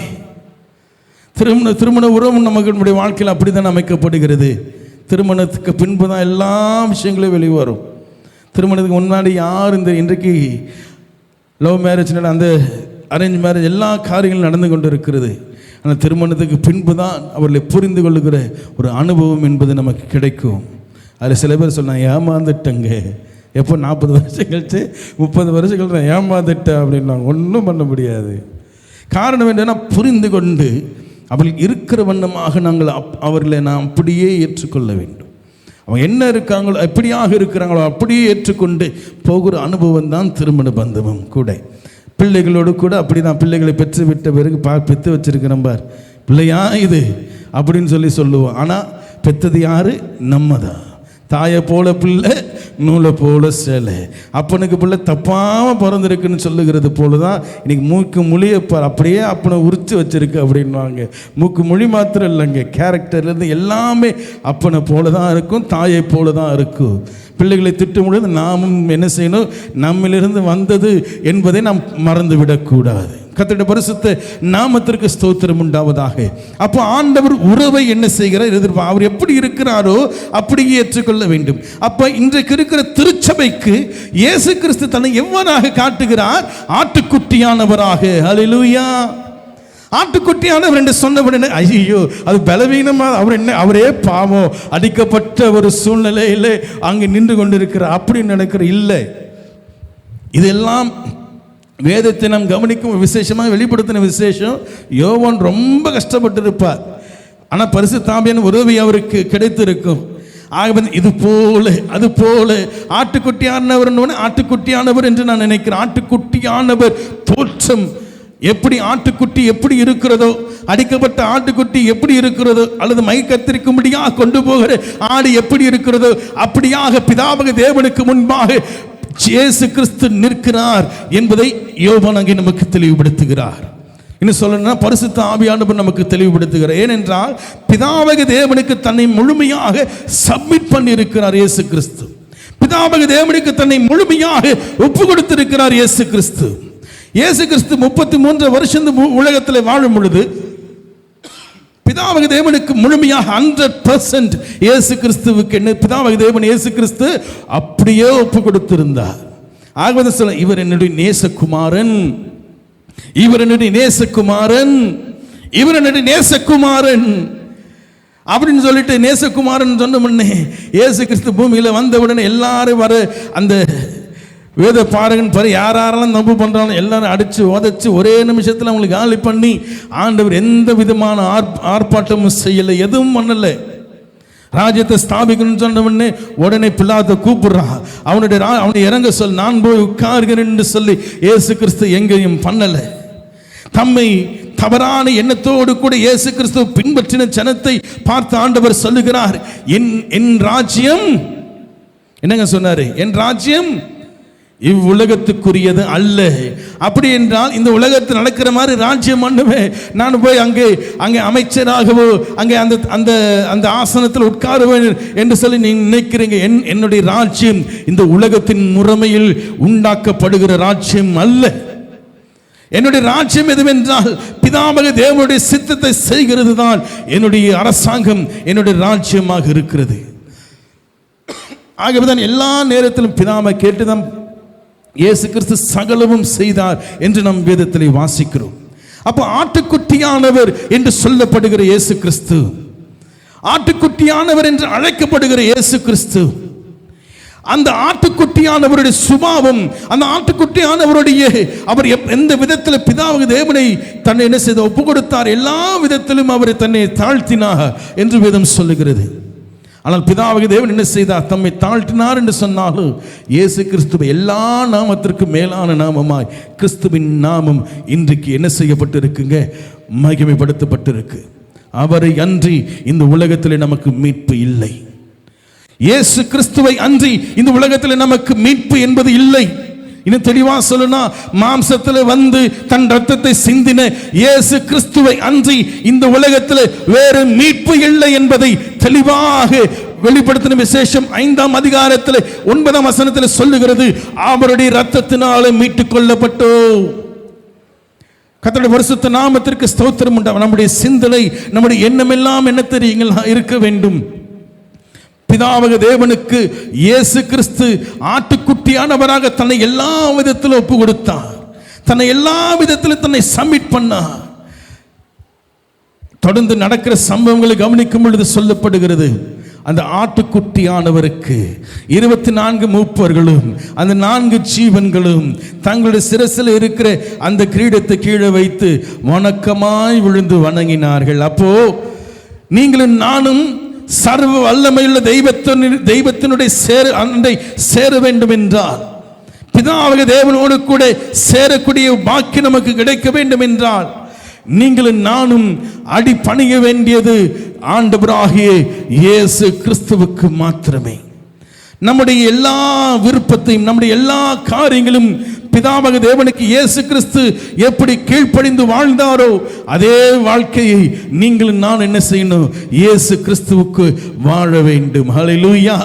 திருமண உறவும் நம்மளுடைய வாழ்க்கையில் அப்படித்தான் அமைக்கப்படுகிறது. திருமணத்துக்கு பின்பு தான் எல்லா விஷயங்களும் வெளிவரும். திருமணத்துக்கு முன்னாடி யார் இன்றைக்கு லவ் மேரேஜ், அந்த அரேஞ்ச் மேரேஜ் எல்லா காரியங்களும் நடந்து கொண்டு இருக்கிறது. ஆனால் திருமணத்துக்கு பின்பு தான் அவர்களை புரிந்து கொள்ளுகிற ஒரு அனுபவம் என்பது நமக்கு கிடைக்கும். அதில் சில பேர் சொன்னாங்க, ஏமாந்துட்டங்க. எப்போ 40 வருஷம் கழிச்சு 30 வருஷம் கழிச்சு நான் ஏமாந்துட்டேன் அப்படின்னாங்க. ஒன்றும் பண்ண முடியாது. காரணம் என்னன்னா, புரிந்து கொண்டு அவர்கள் இருக்கிற வண்ணமாக நாங்கள் அவர்களை நாம் அப்படியே ஏற்றுக்கொள்ள வேண்டும். அவங்க என்ன இருக்காங்களோ, எப்படியாக இருக்கிறாங்களோ அப்படியே ஏற்றுக்கொண்டு போகிற அனுபவம் தான் திருமண பந்தமும் கூட. பிள்ளைகளோடு கூட அப்படி தான். பிள்ளைகளை பெற்று விட்ட பிறகு பெற்று வச்சிருக்கிறோம் பார், பிள்ளையா இது அப்படின்னு சொல்லுவோம். ஆனால் பெற்றது யாரு? நம்ம தான். தாயை போல பிள்ளை, நூலை போல சேலை. அப்பனுக்கு பிள்ளை தப்பாமல் பிறந்திருக்குன்னு சொல்லுகிறது போல தான் இன்னைக்கு மூக்கு மொழியப்பார் அப்படியே அப்பனை உரித்து வச்சிருக்கு அப்படின்வாங்க. மூக்கு மொழி மாத்திரம் இல்லைங்க, கேரக்டர்லேருந்து எல்லாமே அப்பனை போல தான் இருக்கும், தாயை போல தான் இருக்கும். பிள்ளைகளை திட்டும் பொழுது நாமும் என்ன செய்யணும்? நம்மிலிருந்து வந்தது என்பதை நாம் மறந்து விடக்கூடாது. கர்த்தருடைய பரிசுத்த நாமத்திற்கு ஸ்தோத்திரம் உண்டாவதாக. அப்போ ஆண்டவர் உறவை என்ன செய்கிறார்? அவர் எப்படி இருக்கிறாரோ அப்படியே ஏற்றுக்கொள்ள வேண்டும். அப்ப இன்றைக்கு இருக்கிற திருச்சபைக்கு இயேசு கிறிஸ்து தன்னை எவ்வாறாக காட்டுகிறார்? ஆட்டுக்குட்டியானவராக. ஹல்லேலூயா. ஆட்டுக்குட்டியானவர் என்று சொன்னவுடனே ஐயோ அது பலவீனமா, அவரே பாவம், அடிக்கப்பட்ட ஒரு சூழ்நிலையிலே அங்கே நின்று கொண்டிருக்கிறார் அப்படின்னு நினைக்கிற இல்லை. இதெல்லாம் வேதத்தை நாம் கவனிக்கும் விசேஷமாக வெளிப்படுத்தின விசேஷம். யோவான் ரொம்ப கஷ்டப்பட்டு இருப்பார், ஆனால் பரிசுத்த ஆவியான உதவி அவருக்கு கிடைத்திருக்கும். ஆக இது போல அது போல ஆட்டுக்குட்டியானவர் என்று நான் நினைக்கிறேன். ஆட்டுக்குட்டியானவர் தோற்றம் எப்படி, ஆட்டுக்குட்டி எப்படி இருக்கிறதோ, அடிக்கப்பட்ட ஆட்டுக்குட்டி எப்படி இருக்கிறதோ, அல்லது மை கத்திரிக்கும்படியாக கொண்டு போகிற ஆடு எப்படி இருக்கிறதோ, அப்படியாக பிதாவாகிய தேவனுக்கு முன்பாக இயேசு கிறிஸ்து நிற்கிறார் என்பதை யோவான் அங்கே நமக்கு தெளிவுபடுத்துகிறார். இன்னும் சொல்லணும்னா பரிசுத்த ஆவியானவர் நமக்கு தெளிவுபடுத்துகிறார். ஏனென்றால் பிதாவாகிய தேவனுக்கு தன்னை முழுமையாக சப்மிட் பண்ணி இருக்கிறார் இயேசு கிறிஸ்து. பிதாவாகிய தேவனுக்கு தன்னை முழுமையாக ஒப்பு கொடுத்திருக்கிறார் இயேசு கிறிஸ்து. இயேசு கிறிஸ்து 33 வருஷம் உலகத்தில் வாழும் பொழுது பிதாவாகிய தேவனுக்கு முழுமையாக 100% இயேசு கிறிஸ்துவுக்கு என்ன, பிதாவாகிய தேவன் இயேசு கிறிஸ்து அப்படியே ஒப்பு கொடுத்திருந்தார். ஆகவே சொல்ல, இவர் என்னுடைய நேசகுமாரன், இவர் என்னுடைய நேசகுமாரன், இவர் என்னுடைய நேசகுமாரன் அப்படின்னு சொல்லிட்டு நேசகுமாரன் சொன்ன உடனே இயேசு கிறிஸ்து பூமியில் வந்த உடனே எல்லாரும் வர அந்த வேத பாரகன் பாரு யாரெல்லாம் தப்பு பண்ணுறாலும் எல்லாரும் அடித்து உதச்சி ஒரே நிமிஷத்தில் அவங்களுக்கு காலி பண்ணி ஆண்டவர் எந்த விதமான ஆர்ப்பாட்டமும் செய்யலை, எதுவும் பண்ணலை. ராஜ்யத்தை ஸ்தாபிக்கணும்னு சொன்ன உடனே உடனே பிலாத்தை கூப்பிடுறான், அவனை இறங்க சொல், நான் போய் உட்கார்கிறேன் என்று சொல்லி இயேசு கிறிஸ்து எங்கேயும் பண்ணலை. தம்மை தவறான எண்ணத்தோடு கூட இயேசு கிறிஸ்து பின்பற்றின ஜனத்தை பார்த்து ஆண்டவர் சொல்லுகிறார், என் ராஜ்யம் என்னங்க சொன்னாரு? என் ராஜ்யம் இவ்வுலகத்துக்குரியது அல்ல. அப்படி என்றால் இந்த உலகத்தில் நடக்கிற மாதிரி ராஜ்யம் பண்ணுவேன், நான் போய் அங்கே அமைச்சராகவோ அங்கே அந்த அந்த அந்த ஆசனத்தில் உட்காருவேன் என்று சொல்லி நீங்க நினைக்கிறீங்க. என்னுடைய ராஜ்யம் இந்த உலகத்தின் முறைமையில் உண்டாக்கப்படுகிற ராஜ்யம் அல்ல. என்னுடைய ராஜ்யம் எதுவென்றால் பிதாவாகிய தேவனுடைய சித்தத்தை செய்கிறது தான் என்னுடைய அரசாங்கம், என்னுடைய ராஜ்யமாக இருக்கிறது. ஆகவேதான் எல்லா நேரத்திலும் பிதாவை கேட்டுதான் இயேசு கிறிஸ்து சகலமும் செய்தார் என்று நம் வேதத்திலே வாசிக்கிறோம். அப்போ ஆட்டுக்குட்டியானவர் என்று சொல்லப்படுகிற இயேசு கிறிஸ்து, ஆட்டுக்குட்டியானவர் என்று அழைக்கப்படுகிற இயேசு கிறிஸ்து, அந்த ஆட்டுக்குட்டியானவருடைய சுபாவம், அந்த ஆட்டுக்குட்டியானவருடைய அவர் எந்த விதத்தில் பிதாவாகிய தேவனை தன்னை என்ன செய்த ஒப்பு கொடுத்தார், எல்லா விதத்திலும் அவரை தன்னை தாழ்த்தினார் என்று வேதம் சொல்லுகிறது. ஆனால் பிதாவாகிய தேவன் என்ன செய்தார்? தம்மை தாழ்த்தினார் என்று சொன்னாலும் இயேசு கிறிஸ்துவை எல்லா நாமத்திற்கும் மேலான நாமமாய் கிறிஸ்துவின் நாமம் இன்றைக்கு என்ன செய்யப்பட்டிருக்குங்க? மகிமைப்படுத்தப்பட்டிருக்கு. அவரை அன்றி இந்த உலகத்தில் நமக்கு மீட்பு இல்லை. இயேசு கிறிஸ்துவை அன்றி இந்த உலகத்தில் நமக்கு மீட்பு என்பது இல்லை. இன்னும் தெளிவா சொல்லணும்னா, மாம்சத்தில் வந்து தன் ரத்தத்தை சிந்தின இயேசு கிறிஸ்துவை அன்றி இந்த உலகத்தில் வேறு மீட்பு இல்லை என்பதை தெளிவாக வெளிப்படுத்தின விசேஷம் 5ஆம் அதிகாரத்தில் 9ஆம் வசனத்தில் சொல்லுகிறது, அவருடைய ரத்தத்தினாலே மீட்டுக் கொள்ளப்பட்டோ. கர்த்தருடைய பரிசுத்த நாமத்திற்கு ஸ்தோத்திரம் உண்டாகும். நம்முடைய சிந்தனை, நம்முடைய எண்ணம் எல்லாம் என்ன தெரியுங்களா இருக்க வேண்டும்? பிதாவாகிய தேவனுக்கு இயேசு கிறிஸ்து ஆட்டுக்குட்டியானவராக தன்னை எல்லா விதத்திலும் ஒப்பு கொடுத்தார், தன்னை எல்லா விதத்திலும் தன்னை சப்மிட் பண்ணார். தொடர்ந்து நடக்கிற சம்பவங்களை கவனிக்கும் பொழுது சொல்லப்படுகிறது, அந்த ஆட்டுக்குட்டியானவருக்கு 24 மூப்பர்களும் அந்த 4 ஜீவன்களும் தங்களுடைய சிரசில் இருக்கிற அந்த கிரீடத்தை கீழே வைத்து வணக்கமாய் விழுந்து வணங்கினார்கள். அப்போ நீங்களும் நானும் சர்வ வல்லமையுள்ள தெய்வத்தினுடைய சேர வேண்டும் என்றால், பிதாவாகிய தேவனோடு கூட சேரக்கூடிய பாக்கியம் நமக்கு கிடைக்க வேண்டும் என்றால், நீங்களும் நானும் அடி பணிய வேண்டியது ஆண்டவராகிய இயேசு கிறிஸ்துவுக்கு மாத்திரமே. நம்முடைய எல்லா விருப்பத்தையும், நம்முடைய எல்லா காரியங்களும் பிதாவாகிய தேவனுக்கு இயேசு கிறிஸ்து எப்படி கீழ்ப்படிந்து வாழ்ந்தாரோ அதே வாழ்க்கையை நீங்களும் நான் என்ன செய்யணும்? இயேசு கிறிஸ்துவுக்கு வாழ வேண்டும். ஹல்லேலூயா.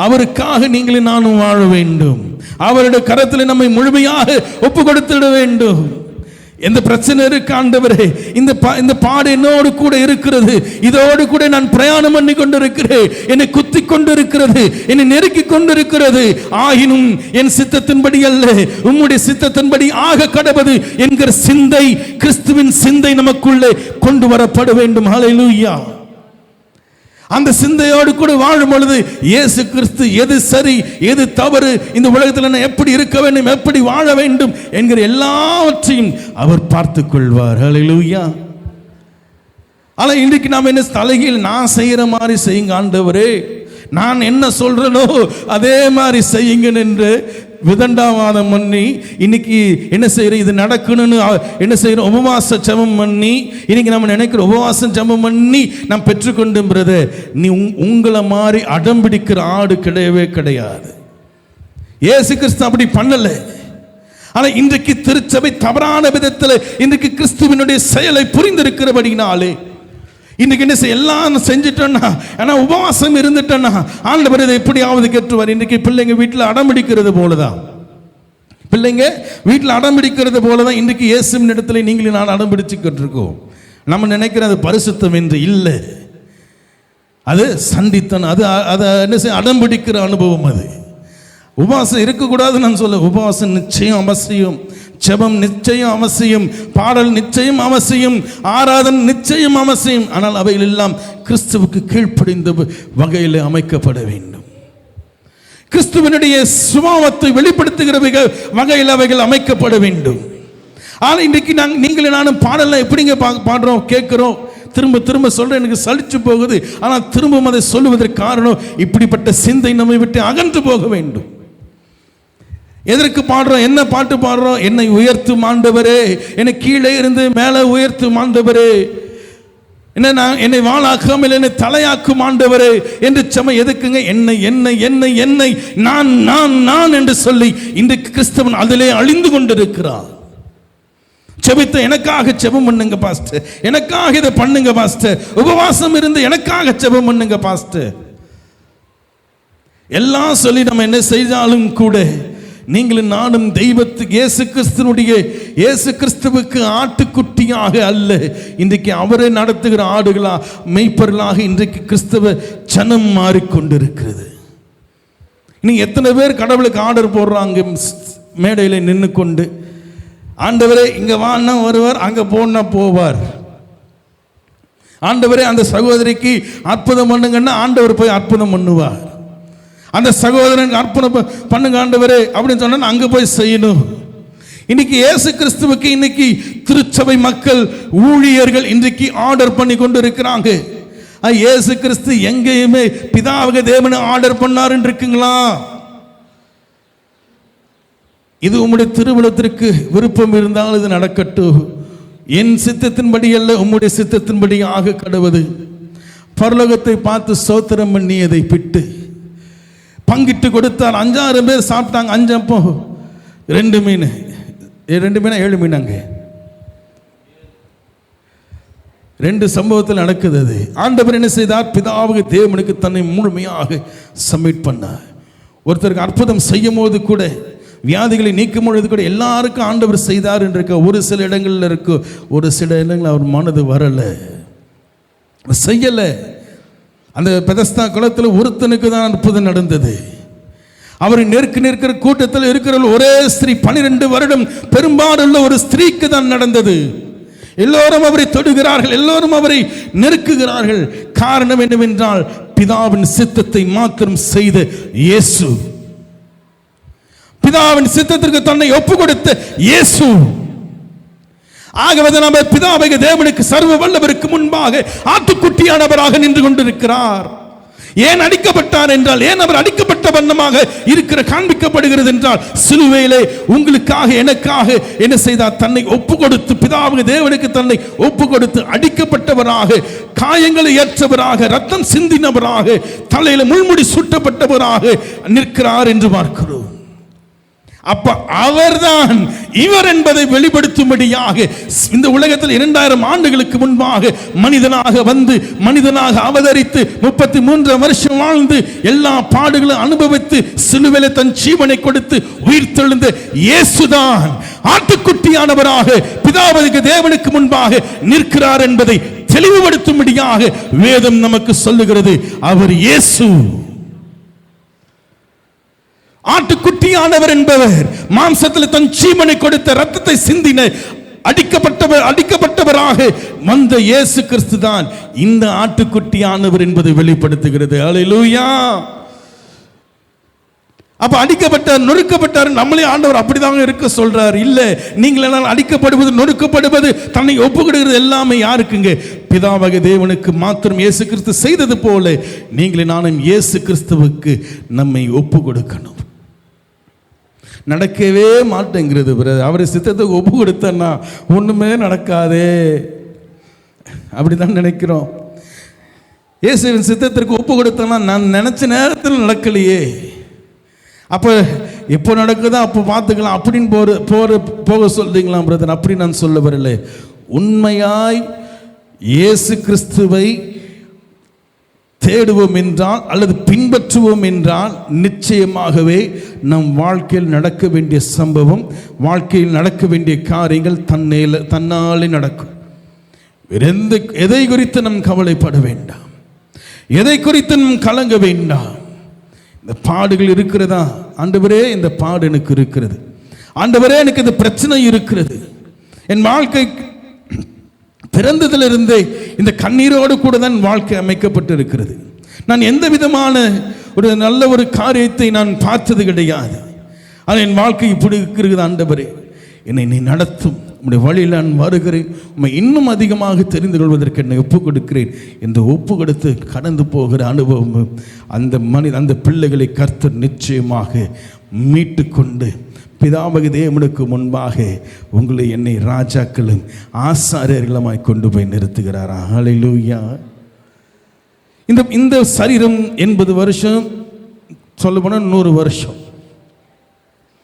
அவருக்காக நீங்களும் நானும் வாழ வேண்டும். அவருடைய கரத்தில் நம்மை முழுமையாக ஒப்பு கொடுத்துட வேண்டும். எந்த பிரச்சனை இருக்கு ஆண்டவரே, இந்த பாடு என்னோடு கூட இருக்கிறது, இதோடு கூட நான் பிரயாணம் பண்ணி கொண்டிருக்கிறேன், என்னை குத்தி கொண்டிருக்கிறது, என்னை நெருக்கி கொண்டிருக்கிறது, ஆயினும் என் சித்தத்தின்படி அல்ல உம்முடைய சித்தத்தின்படி ஆக கடவது என்கிற சிந்தை, கிறிஸ்துவின் சிந்தை நமக்குள்ளே கொண்டு வரப்பட வேண்டும். ஹல்லேலூயா. அந்த சிந்தையோடு கூட வாழும் பொழுது இயேசு கிறிஸ்து எது சரி எது தவறு, இந்த உலகத்தில் நான் எப்படி இருக்க வேண்டும், எப்படி வாழ வேண்டும் என்கிற எல்லாவற்றையும் அவர் பார்த்துக் கொள்வார். ஹல்லேலூயா. ஆனா இன்றைக்கு நாம் என்ன தலைகீழ், நான் செய்யற மாதிரி செய்யுங்க ஆண்டவரே, நான் என்ன சொல்றேனோ அதே மாதிரி செய்யுங்க என்று விதண்டாவாதம் பண்ணி இன்னைக்கு என்ன செய்யறோம், இது நடக்கணும்னு என்ன செய்யறோம், உபவாச ஜெபம் பண்ணி இன்னைக்கு நம்ம நினைக்கிற உபவாசம் ஜெபம் பண்ணி நாம் பெற்றுக்கொண்டு பிரதர், நீ உங்களை மாதிரி அடம்பிடிக்கிற ஆடு கிடையவே கிடையாது. இயேசு கிறிஸ்து அப்படி பண்ணல. ஆனா இன்றைக்கு திருச்சபை தவறான விதத்தில் இன்றைக்கு கிறிஸ்துவினுடைய செயலை புரிந்திருக்கிறபடினாலே இன்னைக்கு என்ன செய்ய, எல்லாம் செஞ்சுட்டோன்னா, ஆனா உபவாசம் இருந்துட்டோன்னா ஆண்டவர் இதை எப்படியாவது கேட்டுவார். இன்றைக்கு பிள்ளைங்க வீட்டில் அடம்பிடிக்கிறது போலதான், பிள்ளைங்க வீட்டில் அடம்பிடிக்கிறது போலதான் இன்றைக்கு இயேசுவின் இடத்துல நீங்களும் நான் அடம்பிடிச்சுக்கிட்டு இருக்கோம். நம்ம நினைக்கிறது பரிசுத்தம் என்று இல்லை, அது சண்டித்தன், அது அதை என்ன செய்ய அடம்பிடிக்கிற அனுபவம். அது உபவாசம் இருக்கக்கூடாதுன்னு நான் சொல்ல, உபவாசம் நிச்சயம் அவசியம், ஜெபம் நிச்சயம் அவசியம், பாடல் நிச்சயம் அவசியம், ஆராதனை நிச்சயம் அவசியம். ஆனால் அவைகள் எல்லாம் கிறிஸ்துவுக்கு கீழ்ப்படிந்த வகையில் அமைக்கப்பட வேண்டும். கிறிஸ்துவனுடைய சுபாவத்தை வெளிப்படுத்துகிற வகையில் அவைகள் அமைக்கப்பட வேண்டும். ஆனால் இன்றைக்கு நீங்களும் நானும் பாடலாம் எப்படிங்க பாடுறோம், கேட்கிறோம், திரும்ப திரும்ப சொல்றேன், எனக்கு சலிச்சு போகுது. ஆனால் திரும்ப அதை சொல்லுவதற்கு காரணம் இப்படிப்பட்ட சிந்தை நம்மை விட்டு அகன்று போக வேண்டும். எதற்கு பாடுறோம், என்ன பாட்டு பாடுறோம், என்னை உயர்த்தும் ஆண்டவரே, என்னை கீழே இருந்து மேலே உயர்த்தும் ஆண்டவரே, என்னை வாளாக்காமல் என்னை தலையாக்கும் ஆண்டவரே என்று சம எதுக்குங்க, என்னை என்னை என்னை என்னை நான் நான் நான் என்று சொல்லி இன்றைக்கு கிறிஸ்தவன் அதிலே அழிந்து கொண்டிருக்கிறார். செபித்த எனக்காக செபம் பண்ணுங்க பாஸ்டர், எனக்காக இதை பண்ணுங்க பாஸ்டர், உபவாசம் இருந்து எனக்காக செபம் பண்ணுங்க பாஸ்டர் எல்லாம் சொல்லி நம்ம என்ன செய்தாலும் கூட நீங்களும் நானும் தெய்வத்துக்கு இயேசு கிறிஸ்துவுக்கு ஆட்டுக்குட்டியாக அல்ல, இன்றைக்கு அவரை நடத்துகிற ஆடுகளா மெய்ப்பொருளாக இன்றைக்கு கிறிஸ்தவ ஜனம் மாறிக்கொண்டிருக்கிறது. இன்னைக்கு எத்தனை பேர் கடவுளுக்கு ஆர்டர் போடுறாங்க, மேடையில் நின்று கொண்டு ஆண்டவரே இங்க வான்னா வருவார், அங்க போனா போவார். ஆண்டவரே அந்த சகோதரிக்கு அற்புதம் பண்ணுங்கன்னா ஆண்டவர் போய் அற்புதம் பண்ணுவார். அந்த சகோதரனுக்கு அர்ப்பணம் பண்ணுங்க ஆண்டவரே அப்படின்னு சொன்னா அங்க போய் செய்யணும். இன்னைக்கு இயேசு கிறிஸ்துவுக்கு இன்னைக்கு திருச்சபை மக்கள் ஊழியர்கள் இன்றைக்கு ஆர்டர் பண்ணி கொண்டு இருக்கிறாங்க. இயேசு கிறிஸ்து எங்கேயுமே பிதாவுக தேவனை ஆர்டர் பண்ணாருன்னு இருக்குங்களா? இது உம்முடைய திருவுளத்திற்கு விருப்பம் இருந்தால் இது நடக்கட்டும், என் சித்தத்தின்படி அல்ல உம்முடைய சித்தத்தின்படி ஆக கடவுது. பரலோகத்தை பார்த்து ஸ்தோத்திரம் பண்ணி அதை பிட்டு பங்கிட்டு கொடுத்தார். 5,000 பேர் சாப்பிட்டாங்க. 5 அப்போ 2 மீன், 2 மீனா 7 மீன், அங்கே 2 சம்பவத்தில் நடக்குது. அது ஆண்டவர் என்ன செய்தார், பிதாவுக்கு தேவனுக்கு தன்னை முழுமையாக சப்மிட் பண்ணார். ஒருத்தருக்கு அற்புதம் செய்யும் போது கூட, வியாதிகளை நீக்கும் பொழுது கூட எல்லாருக்கும் ஆண்டவர் செய்தார் என்று இருக்க. ஒரு சில இடங்கள்ல இருக்கு, ஒரு சில இடங்கள் அவர் மனது வரல, செய்யல. அந்த பெதஸ்தா குளத்தில் ஒருத்தனுக்கு தான் அற்புதம் நடந்தது. அவரை நிற்கிற கூட்டத்தில் இருக்கிற ஒரே ஸ்திரீ, 12 வருடம் பெரும்பாலுள்ள ஒரு ஸ்திரீக்கு தான் நடந்தது. எல்லோரும் அவரை தொடுகிறார்கள், எல்லோரும் அவரை நெருக்குகிறார்கள். காரணம் என்னவென்றால் பிதாவின் சித்தத்தை மாத்திரம் செய்த இயேசு, பிதாவின் சித்தத்திற்கு தன்னை ஒப்பு கொடுத்த இயேசு. ஆகவே நம்ம பிதாவாகிய தேவனுக்கு சர்வ வல்லவருக்கு முன்பாக ஆட்டுக்குட்டியானவராக நின்று கொண்டிருக்கிறார். ஏன் அடிக்கப்பட்டார் என்றால், ஏன் அவர் அடிக்கப்பட்ட வண்ணமாக இருக்கிற காண்பிக்கப்படுகிறது என்றால், சிலுவையிலே உங்களுக்காக எனக்காக என்ன செய்தார், தன்னை ஒப்பு கொடுத்து, பிதாவாகிய தேவனுக்கு தன்னை ஒப்பு கொடுத்து அடிக்கப்பட்டவராக, காயங்களை ஏற்றவராக, ரத்தம் சிந்தினவராக, தலையில முள்முடி சூட்டப்பட்டவராக நிற்கிறார் என்று பார்க்கிறோம். அப்ப அவர்தான் இவர் என்பதை வெளிப்படுத்தும்படியாக இந்த உலகத்தில் 2000 ஆண்டுகளுக்கு முன்பாக மனிதனாக வந்து மனிதனாக அவதரித்து 33 வருஷம் வாழ்ந்து எல்லா பாடுகளும் அனுபவித்து சிலுவையிலே தன் ஜீவனை கொடுத்து உயிர் தெழுந்த இயேசுதான் ஆட்டுக்குட்டியானவராக பிதாவாகிய தேவனுக்கு முன்பாக நிற்கிறார் என்பதை தெளிவுபடுத்தும்படியாக வேதம் நமக்கு சொல்லுகிறது. அவர் இயேசு ஆட்டுக்குட்டியானவர் என்பவர் மாம்சத்தில் தன் ஜீவனை கொடுத்த ரத்தத்தை சிந்தின அடிக்கப்பட்டவராக வந்த இயேசு கிறிஸ்து தான் இந்த ஆட்டுக்குட்டியானவர் என்பதை வெளிப்படுத்துகிறது. அல்லேலூயா. அப்ப அடிக்கப்பட்ட நொறுக்கப்பட்டார். நம்மளே ஆண்டவர் அப்படிதான் இருக்க சொல்றார். இல்ல, நீங்கள் எல்லாம் அடிக்கப்படுவது நொறுக்கப்படுவது தன்னை ஒப்புக்கொடுக்கிறது எல்லாமே யாருக்குங்க? பிதாவாகிய தேவனுக்கு மாத்திரம். இயேசு கிறிஸ்து செய்தது போல நீங்களே நானும் இயேசு கிறிஸ்துவுக்கு நம்மை ஒப்பு கொடுக்கணும். நடக்கவே மாட்டேங்கிறது. அவரை சித்தத்துக்கு ஒப்பு கொடுத்தன்னா ஒண்ணுமே நடக்காதே அப்படிதான் நினைக்கிறோம். இயேசுவின் சித்தத்திற்கு ஒப்பு கொடுத்தனா நான் நினைச்ச நேரத்தில் நடக்கலையே, அப்ப எப்போ நடக்குதோ அப்போ பார்த்துக்கலாம் அப்படின்னு போக சொல்றீங்களா பிரதர்? அப்படி நான் சொல்ல வரல. உண்மையாய் இயேசு கிறிஸ்துவை தேடுவோம் என்றால் அல்லது பின்பற்றுவோம் என்றால் நிச்சயமாகவே நம் வாழ்க்கையில் நடக்க வேண்டிய சம்பவம், வாழ்க்கையில் நடக்க வேண்டிய காரியங்கள் தன்னாலே நடக்கும். எதை குறித்து நம் கவலைப்பட வேண்டாம், எதை குறித்து நம் கலங்க வேண்டாம். இந்த பாடுகள் இருக்கிறதா? ஆண்டவரே இந்த பாடு எனக்கு இருக்கிறது, ஆண்டவரே எனக்கு இந்த பிரச்சனை இருக்கிறது, என் வாழ்க்கை பிறந்ததிலிருந்தே இந்த கண்ணீரோடு கூட தான் வாழ்க்கை அமைக்கப்பட்டு இருக்கிறது. நான் எந்த விதமான ஒரு நல்ல ஒரு காரியத்தை நான் பார்த்தது கிடையாது. ஆனால் என் வாழ்க்கை இப்படி இருக்கிறது. ஆண்டவரே என்னை நீ நடத்தும், உம்முடைய வழியில் நான் வருகிறேன், உம்மை இன்னும் அதிகமாக தெரிந்து கொள்வதற்கு என்னை ஒப்பு கொடுக்கிறேன் என்று ஒப்பு கொடுத்து கடந்து போகிற அனுபவம் அந்த பிள்ளைகளை கர்த்தர் நிச்சயமாக மீட்டு கொண்டு பிதாவாகிய தேவனுக்கு முன்பாக உங்களை என்னை ராஜாக்களும் ஆசாரியர்களுமாய் கொண்டு போய் நிறுத்துகிறார். ஹல்லேலூயா. இந்த சரீரம் 80 வருஷம், சொல்ல போனால் 100 வருஷம்,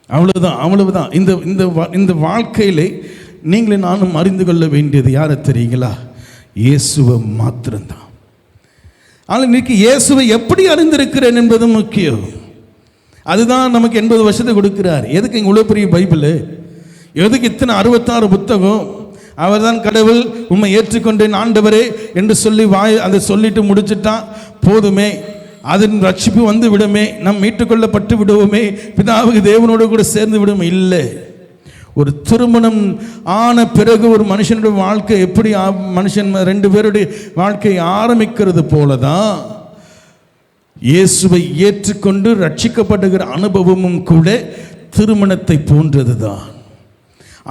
அவ்வளவுதான். இந்த வாழ்க்கையிலே நீங்களே நானும் அறிந்து கொள்ள வேண்டியது யாரை தெரியுங்களா? இயேசுவை மாத்திரம்தான். ஆனால் இன்னைக்கு இயேசுவை எப்படி அறிந்திருக்கிறேன் என்பது முக்கியம். அதுதான் நமக்கு 80 வருஷத்தை கொடுக்கிறார். எதுக்கு இங்கே இவ்வளோ பெரிய பைபிள்? எதுக்கு இத்தனை 66 புத்தகம்? அவர் தான் கடவுள், உண்மை ஏற்றுக்கொண்டேன் ஆண்டவரே என்று சொல்லி அதை சொல்லிட்டு முடிச்சுட்டா போதுமே, அதன் ரட்சிப்பு வந்து விடுமே, நம் மீட்டுக்கொள்ளப்பட்டு விடுவோமே, பிதாவுக்கு தேவனோடு கூட சேர்ந்து விடுமே. இல்லை, ஒரு திருமணம் ஆன பிறகு ஒரு மனுஷனுடைய வாழ்க்கை எப்படி மனுஷன் 2 பேருடைய வாழ்க்கை ஆரம்பிக்கிறது போலதான் இயேசுவை ஏற்றுக்கொண்டு ரட்சிக்கப்படுகிற அனுபவமும் கூட திருமணத்தை போன்றதுதான்.